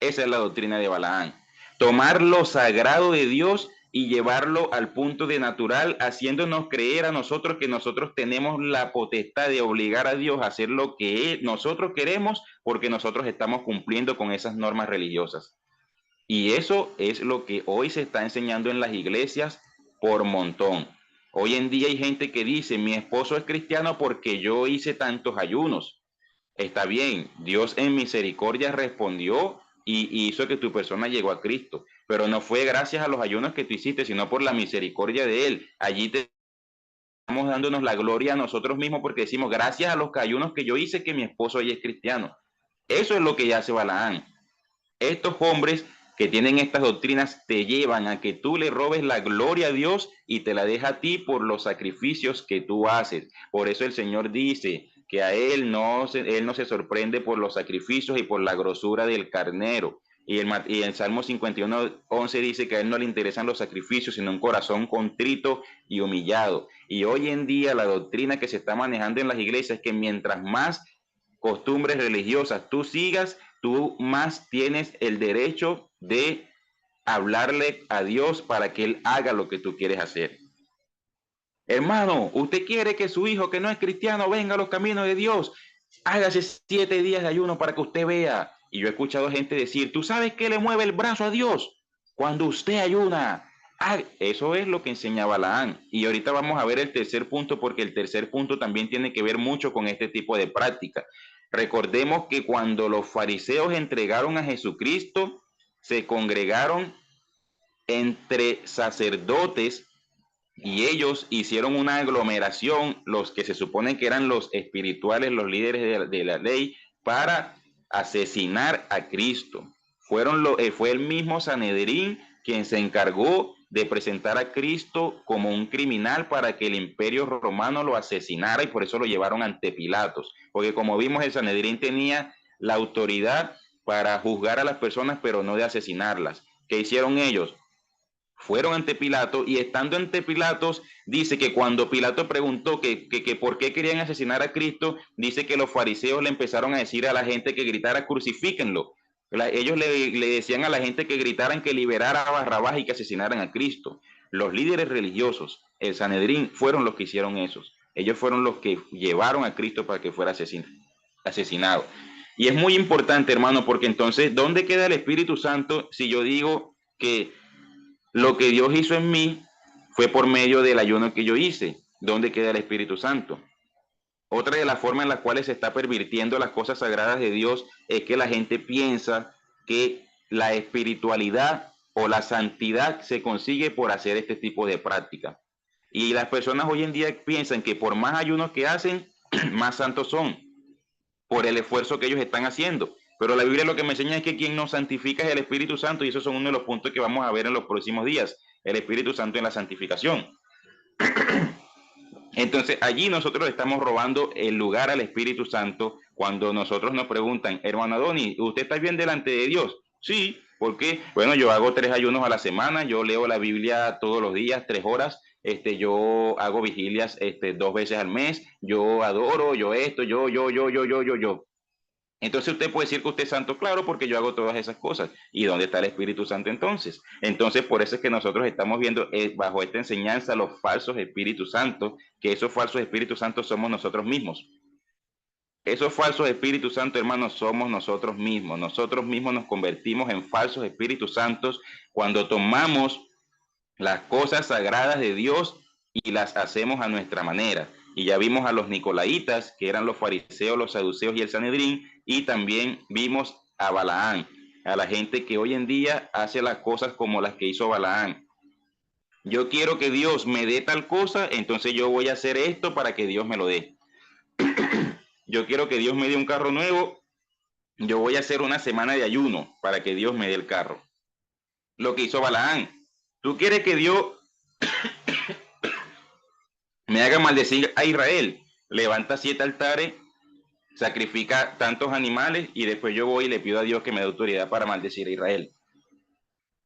A: Esa es la doctrina de Balaán. Tomar lo sagrado de Dios y llevarlo al punto de natural, haciéndonos creer a nosotros que nosotros tenemos la potestad de obligar a Dios a hacer lo que nosotros queremos porque nosotros estamos cumpliendo con esas normas religiosas. Y eso es lo que hoy se está enseñando en las iglesias por montón. Hoy en día hay gente que dice, mi esposo es cristiano porque yo hice tantos ayunos. Está bien, Dios en misericordia respondió y hizo que tu persona llegó a Cristo, pero no fue gracias a los ayunos que tú hiciste, sino por la misericordia de Él. Allí te estamos dándonos la gloria a nosotros mismos porque decimos, gracias a los ayunos que yo hice, que mi esposo hoy es cristiano. Eso es lo que hace Balaán. Estos hombres que tienen estas doctrinas te llevan a que tú le robes la gloria a Dios y te la deja a ti por los sacrificios que tú haces. Por eso el Señor dice que a él no se sorprende por los sacrificios y por la grosura del carnero. Y el Salmo 51:11 dice que a él no le interesan los sacrificios, sino un corazón contrito y humillado. Y hoy en día la doctrina que se está manejando en las iglesias es que mientras más costumbres religiosas tú sigas, tú más tienes el derecho de hablarle a Dios para que Él haga lo que tú quieres hacer. Hermano, usted quiere que su hijo que no es cristiano venga a los caminos de Dios, hágase 7 días de ayuno para que usted vea. Y yo he escuchado gente decir, ¿tú sabes qué le mueve el brazo a Dios? Cuando usted ayuna. Eso es lo que enseña Balaán. Y ahorita vamos a ver el tercer punto, porque el tercer punto también tiene que ver mucho con este tipo de práctica. Recordemos que cuando los fariseos entregaron a Jesucristo, se congregaron entre sacerdotes y ellos hicieron una aglomeración, los que se supone que eran los espirituales, los líderes de la ley, para asesinar a Cristo. Fue el mismo Sanedrín quien se encargó de presentar a Cristo como un criminal para que el imperio romano lo asesinara, y por eso lo llevaron ante Pilatos, porque como vimos el Sanedrín tenía la autoridad para juzgar a las personas pero no de asesinarlas. ¿Qué hicieron ellos? Fueron ante Pilato, y estando ante Pilatos, dice que cuando Pilato preguntó que por qué querían asesinar a Cristo, dice que los fariseos le empezaron a decir a la gente que gritara crucifíquenlo. Ellos le decían a la gente que gritaran que liberara a Barrabás y que asesinaran a Cristo. Los líderes religiosos, el Sanedrín, fueron los que hicieron eso. Ellos fueron los que llevaron a Cristo para que fuera asesinado. Y es muy importante, hermano, porque entonces, ¿dónde queda el Espíritu Santo si yo digo que lo que Dios hizo en mí fue por medio del ayuno que yo hice? ¿Dónde queda el Espíritu Santo? Otra de las formas en las cuales se está pervirtiendo las cosas sagradas de Dios es que la gente piensa que la espiritualidad o la santidad se consigue por hacer este tipo de práctica. Y las personas hoy en día piensan que por más ayunos que hacen, más santos son, por el esfuerzo que ellos están haciendo. Pero la Biblia lo que me enseña es que quien nos santifica es el Espíritu Santo, y esos son uno de los puntos que vamos a ver en los próximos días, el Espíritu Santo en la santificación. Entonces allí nosotros estamos robando el lugar al Espíritu Santo cuando nosotros nos preguntan, hermano Adoni, ¿usted está bien delante de Dios? Sí, ¿por qué? Bueno, yo hago 3 ayunos a la semana, yo leo la Biblia todos los días, 3 horas, yo hago vigilias 2 veces al mes, yo adoro, yo esto, yo. Entonces usted puede decir que usted es santo, claro, porque yo hago todas esas cosas. ¿Y dónde está el Espíritu Santo entonces? Entonces por eso es que nosotros estamos viendo bajo esta enseñanza los falsos Espíritus Santos, que esos falsos Espíritus Santos somos nosotros mismos. Esos falsos Espíritus Santos, hermanos, somos nosotros mismos. Nosotros mismos nos convertimos en falsos Espíritus Santos cuando tomamos las cosas sagradas de Dios y las hacemos a nuestra manera. Y ya vimos a los nicolaitas, que eran los fariseos, los saduceos y el Sanedrín, y también vimos a Balaán, a la gente que hoy en día hace las cosas como las que hizo Balaán. Yo quiero que Dios me dé tal cosa, entonces yo voy a hacer esto para que Dios me lo dé. Yo quiero que Dios me dé un carro nuevo, yo voy a hacer una semana de ayuno para que Dios me dé el carro. Lo que hizo Balaán. Tú quieres que Dios me haga maldecir a Israel, levanta 7 altares, sacrifica tantos animales, y después yo voy y le pido a Dios que me dé autoridad para maldecir a Israel.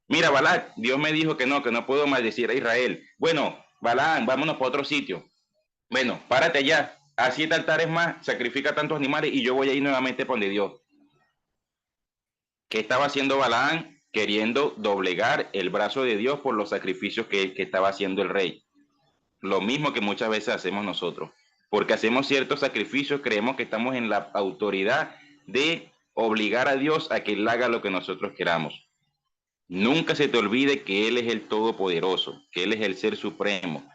A: Mira, Balac, Dios me dijo que no puedo maldecir a Israel. Bueno, Balaam, vámonos para otro sitio. Bueno, párate allá, haz 7 altares más, sacrifica tantos animales y yo voy a ir nuevamente por donde Dios. ¿Qué estaba haciendo Balaam? queriendo doblegar el brazo de Dios por los sacrificios que estaba haciendo el rey. Lo mismo que muchas veces hacemos nosotros, porque hacemos ciertos sacrificios, creemos que estamos en la autoridad de obligar a Dios a que Él haga lo que nosotros queramos. Nunca se te olvide que Él es el Todopoderoso, que Él es el Ser Supremo.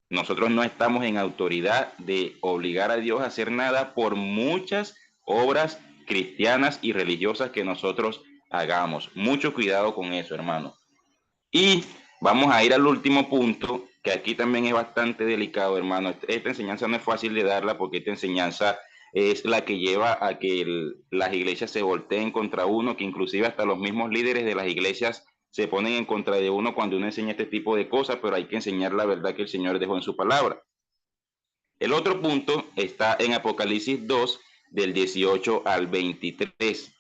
A: Nosotros no estamos en autoridad de obligar a Dios a hacer nada por muchas obras cristianas y religiosas que nosotros hagamos. Mucho cuidado con eso, hermano. Y vamos a ir al último punto, que aquí también es bastante delicado, hermano. Esta enseñanza no es fácil de darla porque esta enseñanza es la que lleva a que las iglesias se volteen contra uno, que inclusive hasta los mismos líderes de las iglesias se ponen en contra de uno cuando uno enseña este tipo de cosas, pero hay que enseñar la verdad que el Señor dejó en su palabra. El otro punto está en Apocalipsis 2, del 18 al 23.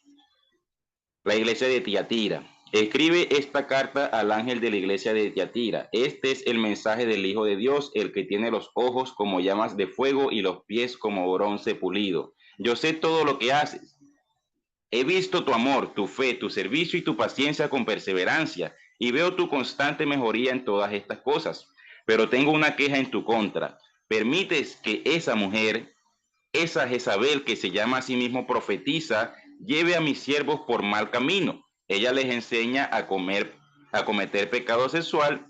A: La iglesia de Tiatira. Escribe esta carta al ángel de la iglesia de Tiatira. Este es el mensaje del Hijo de Dios, el que tiene los ojos como llamas de fuego y los pies como bronce pulido. Yo sé todo lo que haces. He visto tu amor, tu fe, tu servicio y tu paciencia con perseverancia, y veo tu constante mejoría en todas estas cosas. Pero tengo una queja en tu contra. Permites que esa mujer, esa Jezabel que se llama a sí mismo profetiza, lleve a mis siervos por mal camino. Ella les enseña a cometer pecado sexual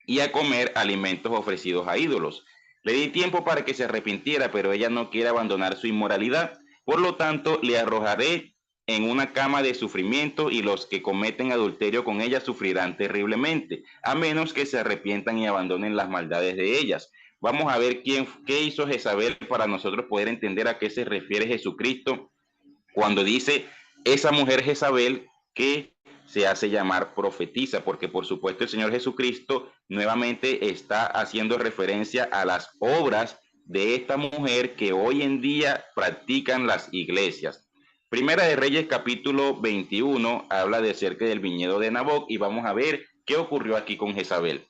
A: y a comer alimentos ofrecidos a ídolos. Le di tiempo para que se arrepintiera, pero ella no quiere abandonar su inmoralidad. Por lo tanto, le arrojaré en una cama de sufrimiento y los que cometen adulterio con ella sufrirán terriblemente, a menos que se arrepientan y abandonen las maldades de ellas. Vamos a ver qué hizo Jezabel para nosotros poder entender a qué se refiere Jesucristo cuando dice esa mujer Jezabel que se hace llamar profetiza, porque por supuesto el Señor Jesucristo nuevamente está haciendo referencia a las obras de esta mujer que hoy en día practican las iglesias. Primera de Reyes capítulo 21 habla de cerca del viñedo de Naboc y vamos a ver qué ocurrió aquí con Jezabel.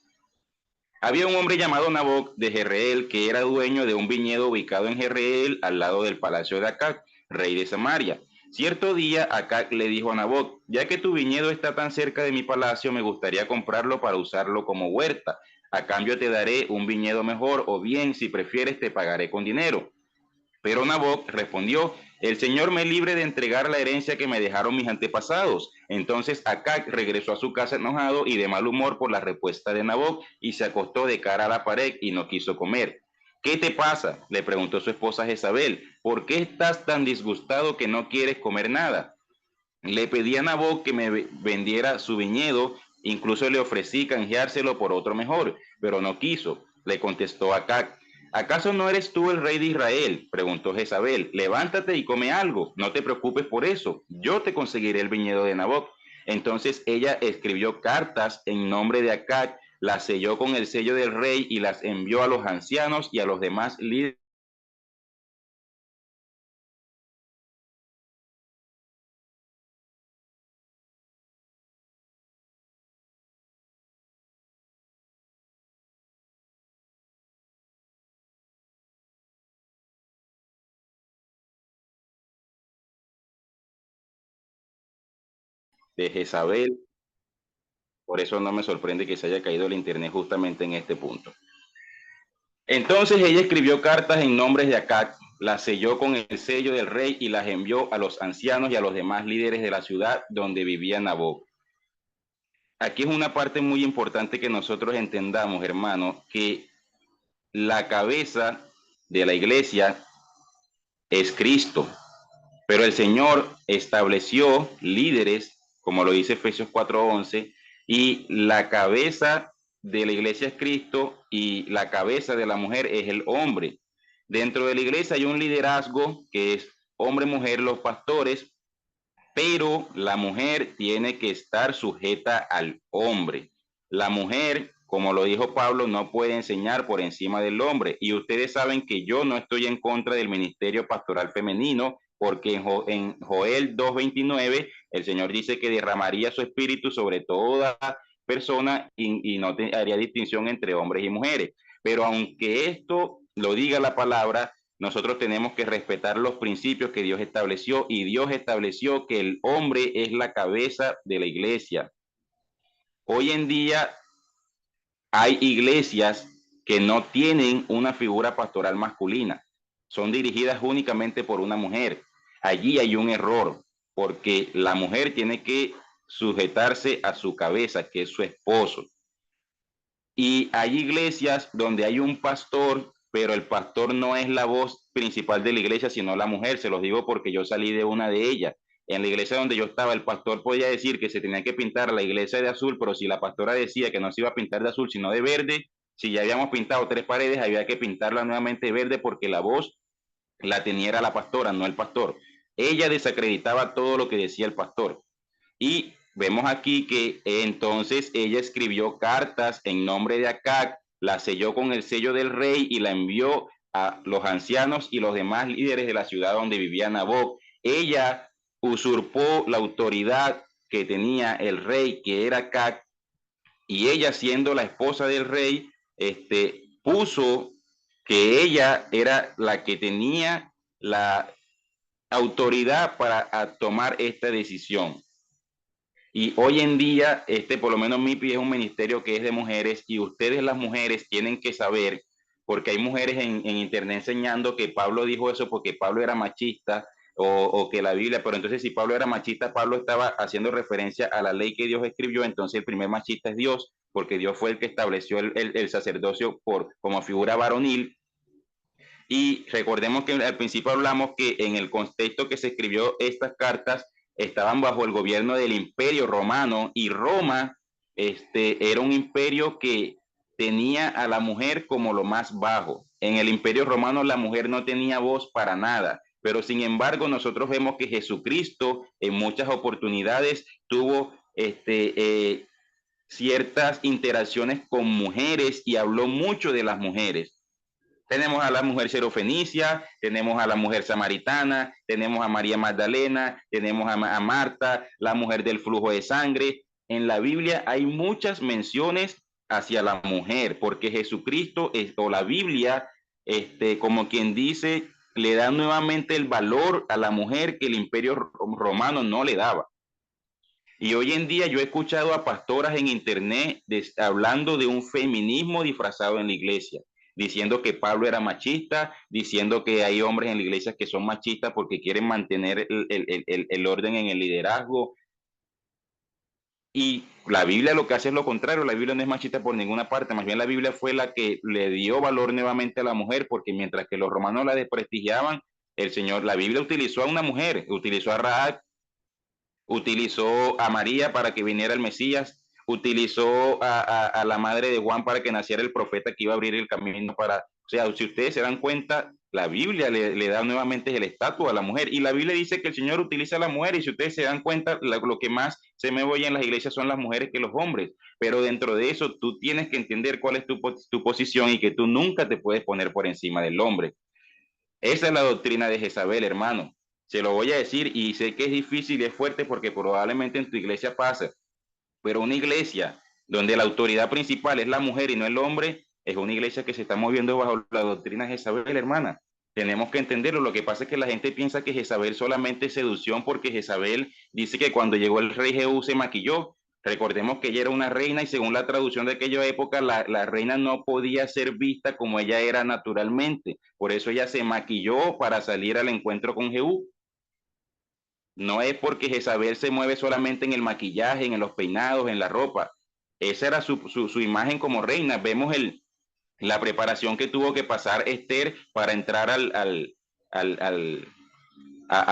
A: Había un hombre llamado Naboc de Jezreel que era dueño de un viñedo ubicado en Jezreel al lado del palacio de Acac, rey de Samaria. Cierto día Acac le dijo a Naboc, ya que tu viñedo está tan cerca de mi palacio, me gustaría comprarlo para usarlo como huerta. A cambio te daré un viñedo mejor o bien, si prefieres, te pagaré con dinero. Pero Naboc respondió, el Señor me libre de entregar la herencia que me dejaron mis antepasados. Entonces Acac regresó a su casa enojado y de mal humor por la respuesta de Naboc y se acostó de cara a la pared y no quiso comer. ¿Qué te pasa?, le preguntó su esposa Jezabel. ¿Por qué estás tan disgustado que no quieres comer nada? Le pedí a Naboc que me vendiera su viñedo, incluso le ofrecí canjeárselo por otro mejor, pero no quiso. Le contestó Acac, ¿acaso no eres tú el rey de Israel?, preguntó Jezabel. Levántate y come algo, no te preocupes por eso, yo te conseguiré el viñedo de Naboc. Entonces ella escribió cartas en nombre de Acac, las selló con el sello del rey y las envió a los ancianos y a los demás líderes de Jezabel. Por eso no me sorprende que se haya caído el internet justamente en este punto. Entonces ella escribió cartas en nombres de Acac, las selló con el sello del rey y las envió a los ancianos y a los demás líderes de la ciudad donde vivía Naboc. Aquí es una parte muy importante que nosotros entendamos, hermano, que la cabeza de la iglesia es Cristo, pero el Señor estableció líderes, como lo dice Efesios 4:11, y la cabeza de la iglesia es Cristo y la cabeza de la mujer es el hombre. Dentro de la iglesia hay un liderazgo que es hombre-mujer, los pastores, pero la mujer tiene que estar sujeta al hombre. La mujer, como lo dijo Pablo, no puede enseñar por encima del hombre. Y ustedes saben que yo no estoy en contra del ministerio pastoral femenino, porque en Joel 2:29 el Señor dice que derramaría su espíritu sobre toda persona y no haría distinción entre hombres y mujeres. Pero aunque esto lo diga la palabra, nosotros tenemos que respetar los principios que Dios estableció, y Dios estableció que el hombre es la cabeza de la iglesia. Hoy en día hay iglesias que no tienen una figura pastoral masculina, son dirigidas únicamente por una mujer. Allí hay un error, porque la mujer tiene que sujetarse a su cabeza, que es su esposo. Y hay iglesias donde hay un pastor, pero el pastor no es la voz principal de la iglesia, sino la mujer. Se los digo porque yo salí de una de ellas. En la iglesia donde yo estaba, el pastor podía decir que se tenía que pintar la iglesia de azul, pero si la pastora decía que no se iba a pintar de azul, sino de verde, si ya habíamos pintado 3 paredes, había que pintarla nuevamente verde, porque la voz la tenía la pastora, no el pastor. Ella desacreditaba todo lo que decía el pastor. Y vemos aquí que entonces ella escribió cartas en nombre de Acab, la selló con el sello del rey y la envió a los ancianos y los demás líderes de la ciudad donde vivía Naboc. Ella usurpó la autoridad que tenía el rey, que era Acab, y ella, siendo la esposa del rey, puso que ella era la que tenía la autoridad para tomar esta decisión. Y hoy en día, por lo menos MIPI es un ministerio que es de mujeres, y ustedes las mujeres tienen que saber, porque hay mujeres en internet enseñando que Pablo dijo eso porque Pablo era machista, o que la Biblia, pero entonces si Pablo era machista, Pablo estaba haciendo referencia a la ley que Dios escribió. Entonces el primer machista es Dios, porque Dios fue el que estableció el sacerdocio como figura varonil. Y recordemos que al principio hablamos que en el contexto que se escribió estas cartas estaban bajo el gobierno del Imperio Romano, y Roma era un imperio que tenía a la mujer como lo más bajo. En el Imperio Romano la mujer no tenía voz para nada, pero sin embargo nosotros vemos que Jesucristo en muchas oportunidades tuvo ciertas interacciones con mujeres y habló mucho de las mujeres. Tenemos a la mujer serofenicia, tenemos a la mujer samaritana, tenemos a María Magdalena, tenemos a Marta, la mujer del flujo de sangre. En la Biblia hay muchas menciones hacia la mujer, porque Jesucristo o la Biblia, como quien dice, le da nuevamente el valor a la mujer que el Imperio Romano no le daba. Y hoy en día yo he escuchado a pastoras en internet hablando de un feminismo disfrazado en la iglesia, diciendo que Pablo era machista, diciendo que hay hombres en la iglesia que son machistas porque quieren mantener el orden en el liderazgo. Y la Biblia lo que hace es lo contrario. La Biblia no es machista por ninguna parte, más bien la Biblia fue la que le dio valor nuevamente a la mujer, porque mientras que los romanos la desprestigiaban, la Biblia utilizó a una mujer, utilizó a Rahab, utilizó a María para que viniera el Mesías, utilizó a la madre de Juan para que naciera el profeta que iba a abrir el camino para... O sea, si ustedes se dan cuenta, la Biblia le da nuevamente el estatus a la mujer, y la Biblia dice que el Señor utiliza a la mujer, y si ustedes se dan cuenta, lo que más se me oye en las iglesias son las mujeres que los hombres, pero dentro de eso tú tienes que entender cuál es tu posición, y que tú nunca te puedes poner por encima del hombre. Esa es la doctrina de Jezabel, hermano. Se lo voy a decir, y sé que es difícil y es fuerte porque probablemente en tu iglesia pasa, pero una iglesia donde la autoridad principal es la mujer y no el hombre, es una iglesia que se está moviendo bajo la doctrina de Jezabel, hermana. Tenemos que entenderlo. Lo que pasa es que la gente piensa que Jezabel solamente es seducción, porque Jezabel dice que cuando llegó el rey Jehú se maquilló. Recordemos que ella era una reina, y según la traducción de aquella época, la reina no podía ser vista como ella era naturalmente. Por eso ella se maquilló para salir al encuentro con Jehú. No es porque Jezabel se mueve solamente en el maquillaje, en los peinados, en la ropa. Esa era su imagen como reina. Vemos la preparación que tuvo que pasar Esther para entrar a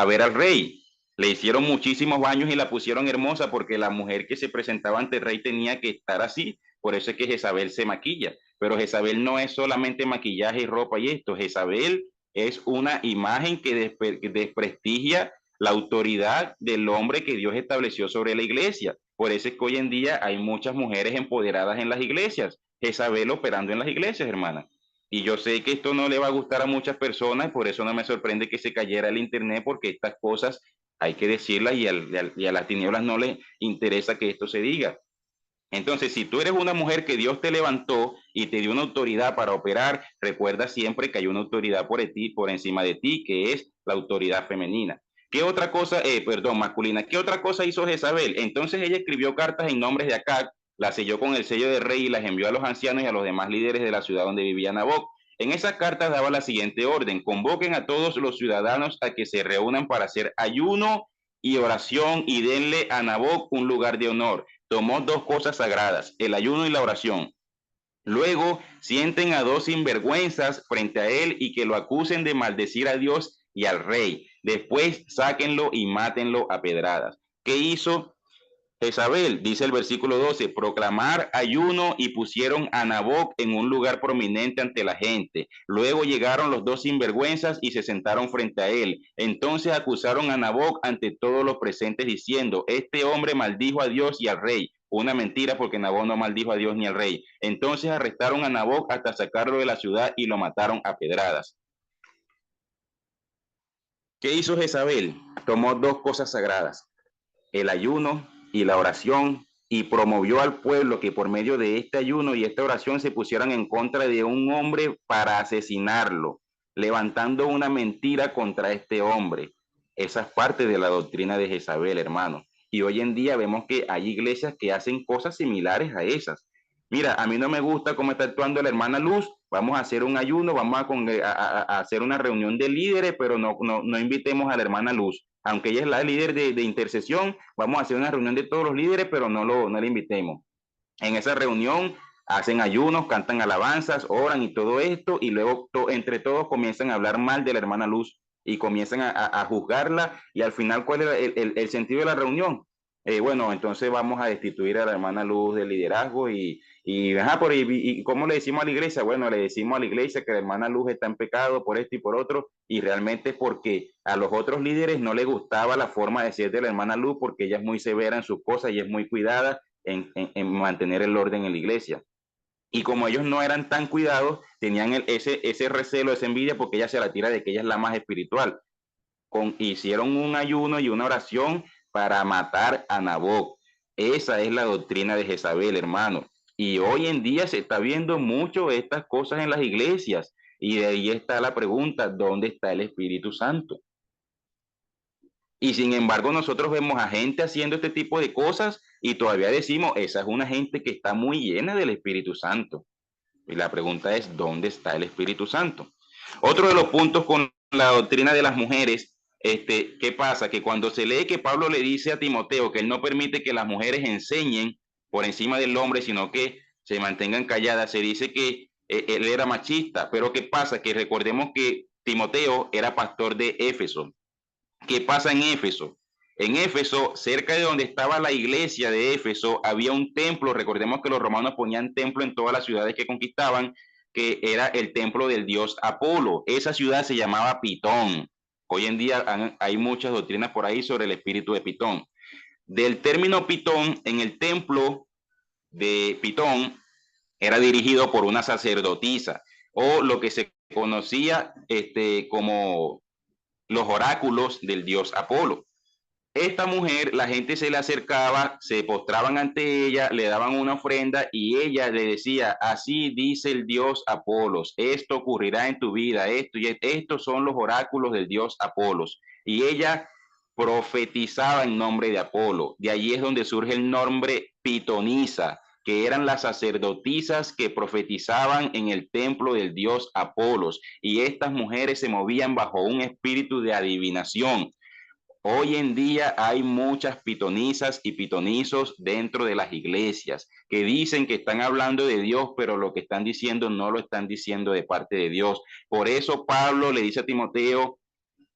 A: ver al rey. Le hicieron muchísimos baños y la pusieron hermosa, porque la mujer que se presentaba ante el rey tenía que estar así. Por eso es que Jezabel se maquilla. Pero Jezabel no es solamente maquillaje y ropa y esto. Jezabel es una imagen que desprestigia la autoridad del hombre que Dios estableció sobre la iglesia. Por eso es que hoy en día hay muchas mujeres empoderadas en las iglesias. Jezabel operando en las iglesias, hermana. Y yo sé que esto no le va a gustar a muchas personas, por eso no me sorprende que se cayera el internet, porque estas cosas hay que decirlas, y a las tinieblas no les interesa que esto se diga. Entonces, si tú eres una mujer que Dios te levantó y te dio una autoridad para operar, recuerda siempre que hay una autoridad por encima de ti, que es la autoridad femenina. ¿Qué otra cosa, masculina? ¿Qué otra cosa hizo Jezabel? Entonces ella escribió cartas en nombre de Acab, las selló con el sello de rey y las envió a los ancianos y a los demás líderes de la ciudad donde vivía Naboc. En esas cartas daba la siguiente orden: convoquen a todos los ciudadanos a que se reúnan para hacer ayuno y oración y denle a Naboc un lugar de honor. Tomó dos cosas sagradas, el ayuno y la oración. Luego sienten a dos sinvergüenzas frente a él y que lo acusen de maldecir a Dios y al rey. Después sáquenlo y mátenlo a pedradas. ¿Qué hizo Jezabel? Dice el versículo 12, proclamar ayuno y pusieron a Naboc en un lugar prominente ante la gente. Luego llegaron los dos sinvergüenzas y se sentaron frente a él. Entonces acusaron a Naboc ante todos los presentes diciendo, este hombre maldijo a Dios y al rey. Una mentira, porque Naboc no maldijo a Dios ni al rey. Entonces arrestaron a Naboc hasta sacarlo de la ciudad y lo mataron a pedradas. ¿Qué hizo Jezabel? Tomó dos cosas sagradas, el ayuno y la oración, y promovió al pueblo que por medio de este ayuno y esta oración se pusieran en contra de un hombre para asesinarlo, levantando una mentira contra este hombre. Esa es parte de la doctrina de Jezabel, hermano. Y hoy en día vemos que hay iglesias que hacen cosas similares a esas. Mira, a mí no me gusta cómo está actuando la hermana Luz, vamos a hacer un ayuno, vamos a hacer una reunión de líderes, pero no invitemos a la hermana Luz. Aunque ella es la líder de intercesión, vamos a hacer una reunión de todos los líderes, pero no la invitemos. En esa reunión hacen ayunos, cantan alabanzas, oran y todo esto, y luego entre todos comienzan a hablar mal de la hermana Luz y comienzan a juzgarla, y al final, ¿cuál es el sentido de la reunión? Bueno, entonces vamos a destituir a la hermana Luz del liderazgo y ¿cómo le decimos a la iglesia? Bueno, le decimos a la iglesia que la hermana Luz está en pecado por esto y por otro, y realmente es porque a los otros líderes no les gustaba la forma de ser de la hermana Luz, porque ella es muy severa en sus cosas y es muy cuidada en mantener el orden en la iglesia. Y como ellos no eran tan cuidados, tenían ese recelo, esa envidia, porque ella se la tira de que ella es la más espiritual. Hicieron un ayuno y una oración para matar a Naboc. Esa es la doctrina de Jezabel, hermano. Y hoy en día se está viendo mucho estas cosas en las iglesias. Y de ahí está la pregunta, ¿dónde está el Espíritu Santo? Y sin embargo, nosotros vemos a gente haciendo este tipo de cosas y todavía decimos, esa es una gente que está muy llena del Espíritu Santo. Y la pregunta es, ¿dónde está el Espíritu Santo? Otro de los puntos con la doctrina de las mujeres, ¿qué pasa? Que cuando se lee que Pablo le dice a Timoteo que él no permite que las mujeres enseñen por encima del hombre, sino que se mantengan calladas, se dice que él era machista. Pero ¿qué pasa? Que recordemos que Timoteo era pastor de Éfeso. ¿Qué pasa en Éfeso? En Éfeso, cerca de donde estaba la iglesia de Éfeso, había un templo. Recordemos que los romanos ponían templo en todas las ciudades que conquistaban, que era el templo del dios Apolo. Esa ciudad se llamaba Pitón. Hoy en día hay muchas doctrinas por ahí sobre el espíritu de Pitón. Del término Pitón, en el templo de Pitón, era dirigido por una sacerdotisa, o lo que se conocía como los oráculos del dios Apolo. Esta mujer, la gente se le acercaba, se postraban ante ella, le daban una ofrenda y ella le decía, así dice el dios Apolos, esto ocurrirá en tu vida, estos son los oráculos del dios Apolos. Y ella profetizaba en nombre de Apolo. De allí es donde surge el nombre pitonisa, que eran las sacerdotisas que profetizaban en el templo del dios Apolos. Y estas mujeres se movían bajo un espíritu de adivinación. Hoy en día hay muchas pitonisas y pitonizos dentro de las iglesias que dicen que están hablando de Dios, pero lo que están diciendo no lo están diciendo de parte de Dios. Por eso Pablo le dice a Timoteo,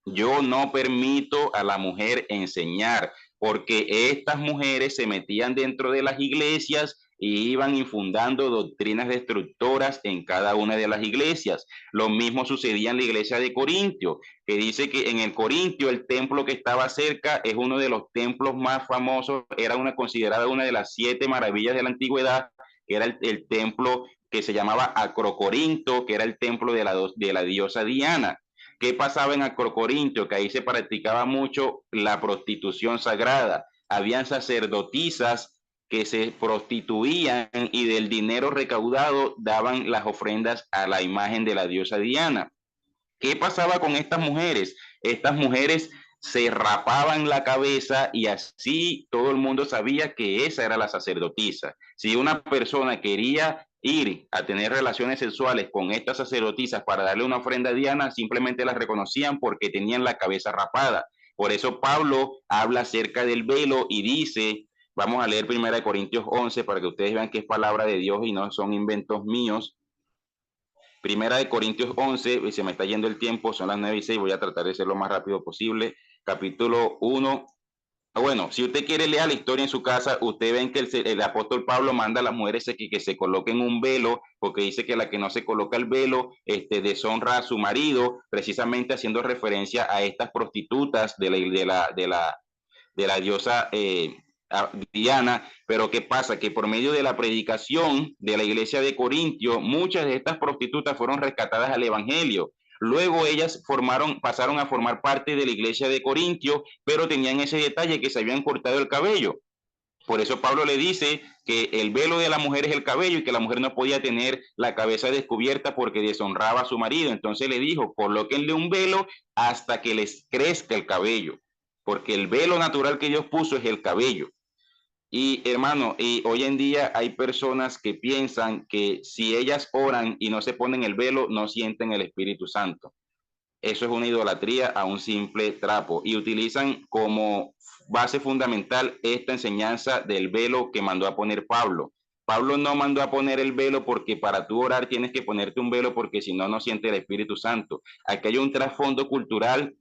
A: yo no permito a la mujer enseñar, porque estas mujeres se metían dentro de las iglesias y iban infundando doctrinas destructoras en cada una de las iglesias. Lo mismo sucedía en la iglesia de Corintio, que dice que en el Corintio el templo que estaba cerca es uno de los templos más famosos, era considerada una de las 7 maravillas de la antigüedad, que era el templo que se llamaba Acrocorinto, que era el templo de la diosa Diana. ¿Qué pasaba en Acrocorintio? Que ahí se practicaba mucho la prostitución sagrada. Habían sacerdotisas que se prostituían y del dinero recaudado daban las ofrendas a la imagen de la diosa Diana. ¿Qué pasaba con estas mujeres? Estas mujeres se rapaban la cabeza y así todo el mundo sabía que esa era la sacerdotisa. Si una persona quería ir a tener relaciones sexuales con estas sacerdotisas para darle una ofrenda a Diana, simplemente las reconocían porque tenían la cabeza rapada. Por eso Pablo habla acerca del velo y dice, vamos a leer 1 Corintios 11 para que ustedes vean que es palabra de Dios y no son inventos míos. 1 Corintios 11, se me está yendo el tiempo, son las 9:06, voy a tratar de ser lo más rápido posible. Capítulo 1. Bueno, si usted quiere leer la historia en su casa, usted ven que el apóstol Pablo manda a las mujeres que se coloquen un velo, porque dice que la que no se coloca el velo deshonra a su marido, precisamente haciendo referencia a estas prostitutas de la diosa Diana. Pero ¿qué pasa? Que por medio de la predicación de la iglesia de Corintio, muchas de estas prostitutas fueron rescatadas al evangelio. Luego ellas pasaron a formar parte de la iglesia de Corintio, pero tenían ese detalle que se habían cortado el cabello. Por eso Pablo le dice que el velo de la mujer es el cabello y que la mujer no podía tener la cabeza descubierta porque deshonraba a su marido. Entonces le dijo, colóquenle un velo hasta que les crezca el cabello, porque el velo natural que Dios puso es el cabello. Y hermano, y hoy en día hay personas que piensan que si ellas oran y no se ponen el velo, no sienten el Espíritu Santo. Eso es una idolatría a un simple trapo y utilizan como base fundamental esta enseñanza del velo que mandó a poner Pablo. Pablo no mandó a poner el velo porque para tú orar tienes que ponerte un velo porque si no, no siente el Espíritu Santo. Aquí hay un trasfondo cultural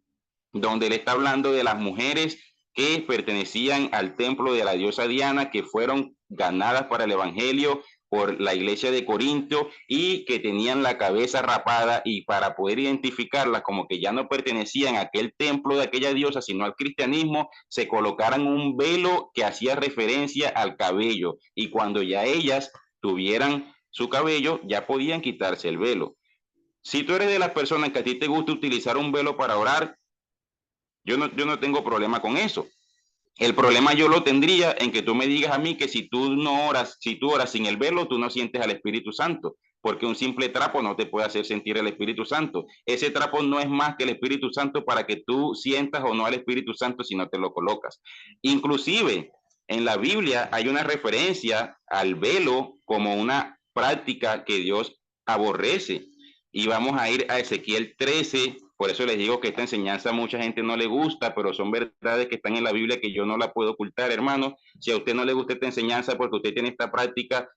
A: donde él está hablando de las mujeres que pertenecían al templo de la diosa Diana, que fueron ganadas para el evangelio por la iglesia de Corinto y que tenían la cabeza rapada, y para poder identificarlas como que ya no pertenecían a aquel templo de aquella diosa, sino al cristianismo, se colocaran un velo que hacía referencia al cabello, y cuando ya ellas tuvieran su cabello, ya podían quitarse el velo. Si tú eres de las personas que a ti te gusta utilizar un velo para orar, yo no tengo problema con eso. El problema yo lo tendría en que tú me digas a mí que si tú no oras, si tú oras sin el velo, tú no sientes al Espíritu Santo, porque un simple trapo no te puede hacer sentir el Espíritu Santo. Ese trapo no es más que el Espíritu Santo para que tú sientas o no al Espíritu Santo si no te lo colocas. Inclusive en la Biblia hay una referencia al velo como una práctica que Dios aborrece. Y vamos a ir a Ezequiel 13. Por eso les digo que esta enseñanza a mucha gente no le gusta, pero son verdades que están en la Biblia que yo no la puedo ocultar, hermano. Si a usted no le gusta esta enseñanza porque usted tiene esta práctica,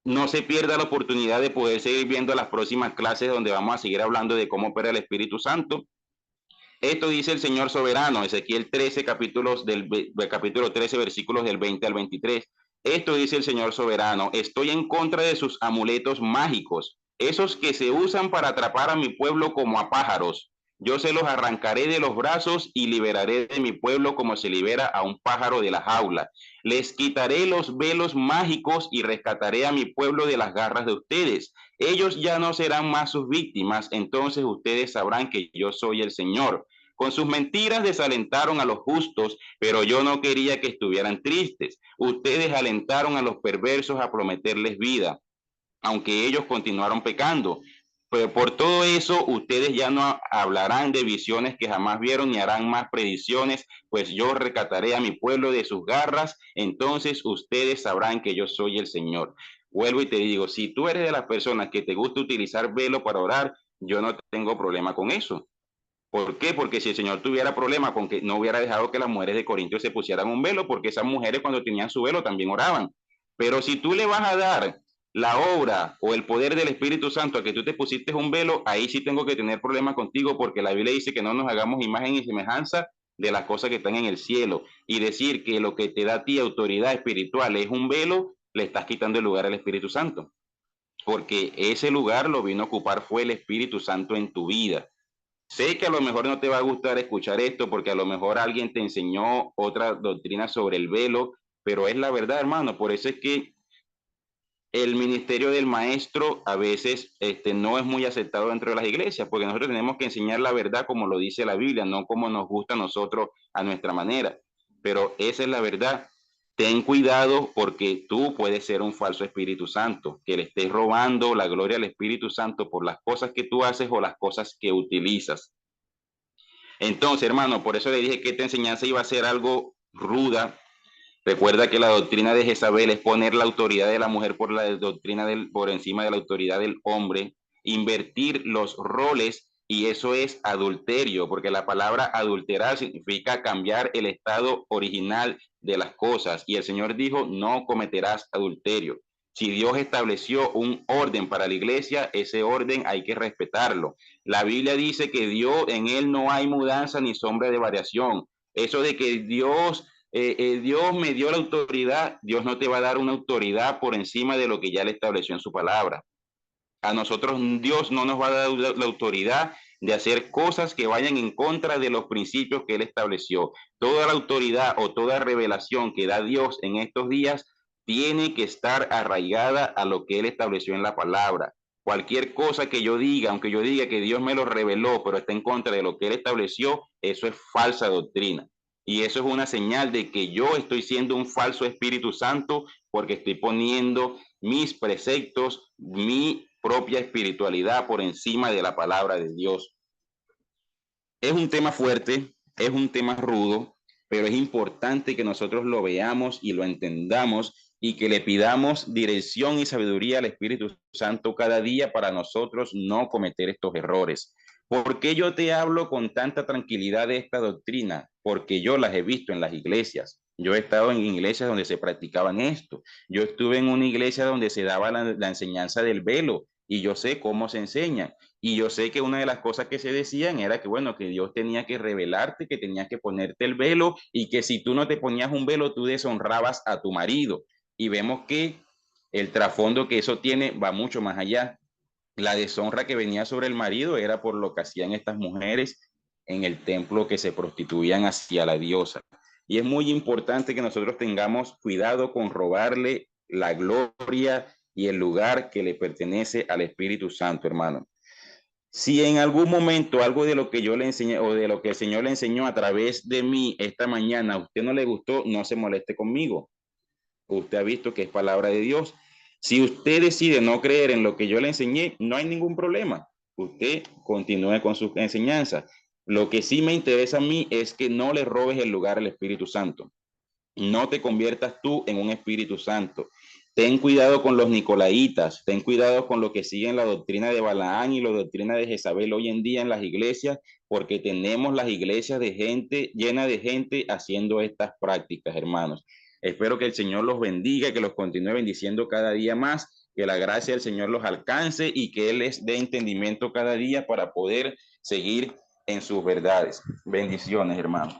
A: no se pierda la oportunidad de poder seguir viendo las próximas clases donde vamos a seguir hablando de cómo opera el Espíritu Santo. Esto dice el Señor soberano, Ezequiel 13, capítulo 13, versículos del 20 al 23. Esto dice el Señor soberano: estoy en contra de sus amuletos mágicos, esos que se usan para atrapar a mi pueblo como a pájaros. Yo se los arrancaré de los brazos y liberaré de mi pueblo como se libera a un pájaro de la jaula. Les quitaré los velos mágicos y rescataré a mi pueblo de las garras de ustedes. Ellos ya no serán más sus víctimas, entonces ustedes sabrán que yo soy el Señor. Con sus mentiras desalentaron a los justos, pero yo no quería que estuvieran tristes. Ustedes alentaron a los perversos a prometerles vida, aunque ellos continuaron pecando. Pero por todo eso, ustedes ya no hablarán de visiones que jamás vieron, ni harán más predicciones, pues yo rescataré a mi pueblo de sus garras, entonces ustedes sabrán que yo soy el Señor. Vuelvo y te digo, si tú eres de las personas que te gusta utilizar velo para orar, yo no tengo problema con eso. ¿Por qué? Porque si el Señor tuviera problema con que no hubiera dejado que las mujeres de Corintios se pusieran un velo, porque esas mujeres cuando tenían su velo también oraban. Pero si tú le vas a dar la obra o el poder del Espíritu Santo a que tú te pusiste un velo, ahí sí tengo que tener problemas contigo, porque la Biblia dice que no nos hagamos imagen y semejanza de las cosas que están en el cielo. Y decir que lo que te da a ti autoridad espiritual es un velo, le estás quitando el lugar al Espíritu Santo. Porque ese lugar lo vino a ocupar fue el Espíritu Santo en tu vida. Sé que a lo mejor no te va a gustar escuchar esto porque a lo mejor alguien te enseñó otra doctrina sobre el velo, pero es la verdad, hermano. Por eso es que el ministerio del maestro a veces no es muy aceptado dentro de las iglesias, porque nosotros tenemos que enseñar la verdad como lo dice la Biblia, no como nos gusta a nosotros a nuestra manera. Pero esa es la verdad. ten cuidado porque tú puedes ser un falso Espíritu Santo, que le estés robando la gloria al Espíritu Santo por las cosas que tú haces o las cosas que utilizas. Entonces, hermano, por eso le dije que esta enseñanza iba a ser algo ruda. Recuerda que la doctrina de Jezabel es poner la autoridad de la mujer por la doctrina por encima de la autoridad del hombre, invertir los roles, y eso es adulterio, porque la palabra adulterar significa cambiar el estado original de las cosas. Y el Señor dijo, no cometerás adulterio. Si Dios estableció un orden para la iglesia, ese orden hay que respetarlo. La Biblia dice que Dios, en él no hay mudanza ni sombra de variación. Eso de que Dios me dio la autoridad, Dios no te va a dar una autoridad por encima de lo que ya le estableció en su palabra. A nosotros Dios no nos va a dar la autoridad de hacer cosas que vayan en contra de los principios que Él estableció. Toda la autoridad o toda revelación que da Dios en estos días tiene que estar arraigada a lo que Él estableció en la palabra. Cualquier cosa que yo diga, aunque yo diga que Dios me lo reveló, pero está en contra de lo que Él estableció, eso es falsa doctrina. Y eso es una señal de que yo estoy siendo un falso Espíritu Santo porque estoy poniendo mis preceptos, mi propia espiritualidad por encima de la palabra de Dios. Es un tema fuerte, es un tema rudo, pero es importante que nosotros lo veamos y lo entendamos y que le pidamos dirección y sabiduría al Espíritu Santo cada día para nosotros no cometer estos errores. ¿Por qué yo te hablo con tanta tranquilidad de esta doctrina? Porque yo las he visto en las iglesias. Yo he estado en iglesias donde se practicaban esto. Yo estuve en una iglesia donde se daba la enseñanza del velo y yo sé cómo se enseña. Y yo sé que una de las cosas que se decían era que, bueno, que Dios tenía que revelarte, que tenía que ponerte el velo y que si tú no te ponías un velo, tú deshonrabas a tu marido. Y vemos que el trasfondo que eso tiene va mucho más allá. La deshonra que venía sobre el marido era por lo que hacían estas mujeres en el templo, que se prostituían hacia la diosa. Y es muy importante que nosotros tengamos cuidado con robarle la gloria y el lugar que le pertenece al Espíritu Santo, hermano. Si en algún momento algo de lo que yo le enseñé o de lo que el Señor le enseñó a través de mí esta mañana a usted no le gustó, no se moleste conmigo. Usted ha visto que es palabra de Dios. Si usted decide no creer en lo que yo le enseñé, no hay ningún problema. Usted continúe con sus enseñanzas. Lo que sí me interesa a mí es que no le robes el lugar al Espíritu Santo. No te conviertas tú en un Espíritu Santo. Ten cuidado con los nicolaitas, ten cuidado con lo que siguen la doctrina de Balaán y la doctrina de Jezabel hoy en día en las iglesias, porque tenemos las iglesias de gente, llena de gente haciendo estas prácticas, hermanos. Espero que el Señor los bendiga, que los continúe bendiciendo cada día más, que la gracia del Señor los alcance y que Él les dé entendimiento cada día para poder seguir en sus verdades. Bendiciones, hermanos.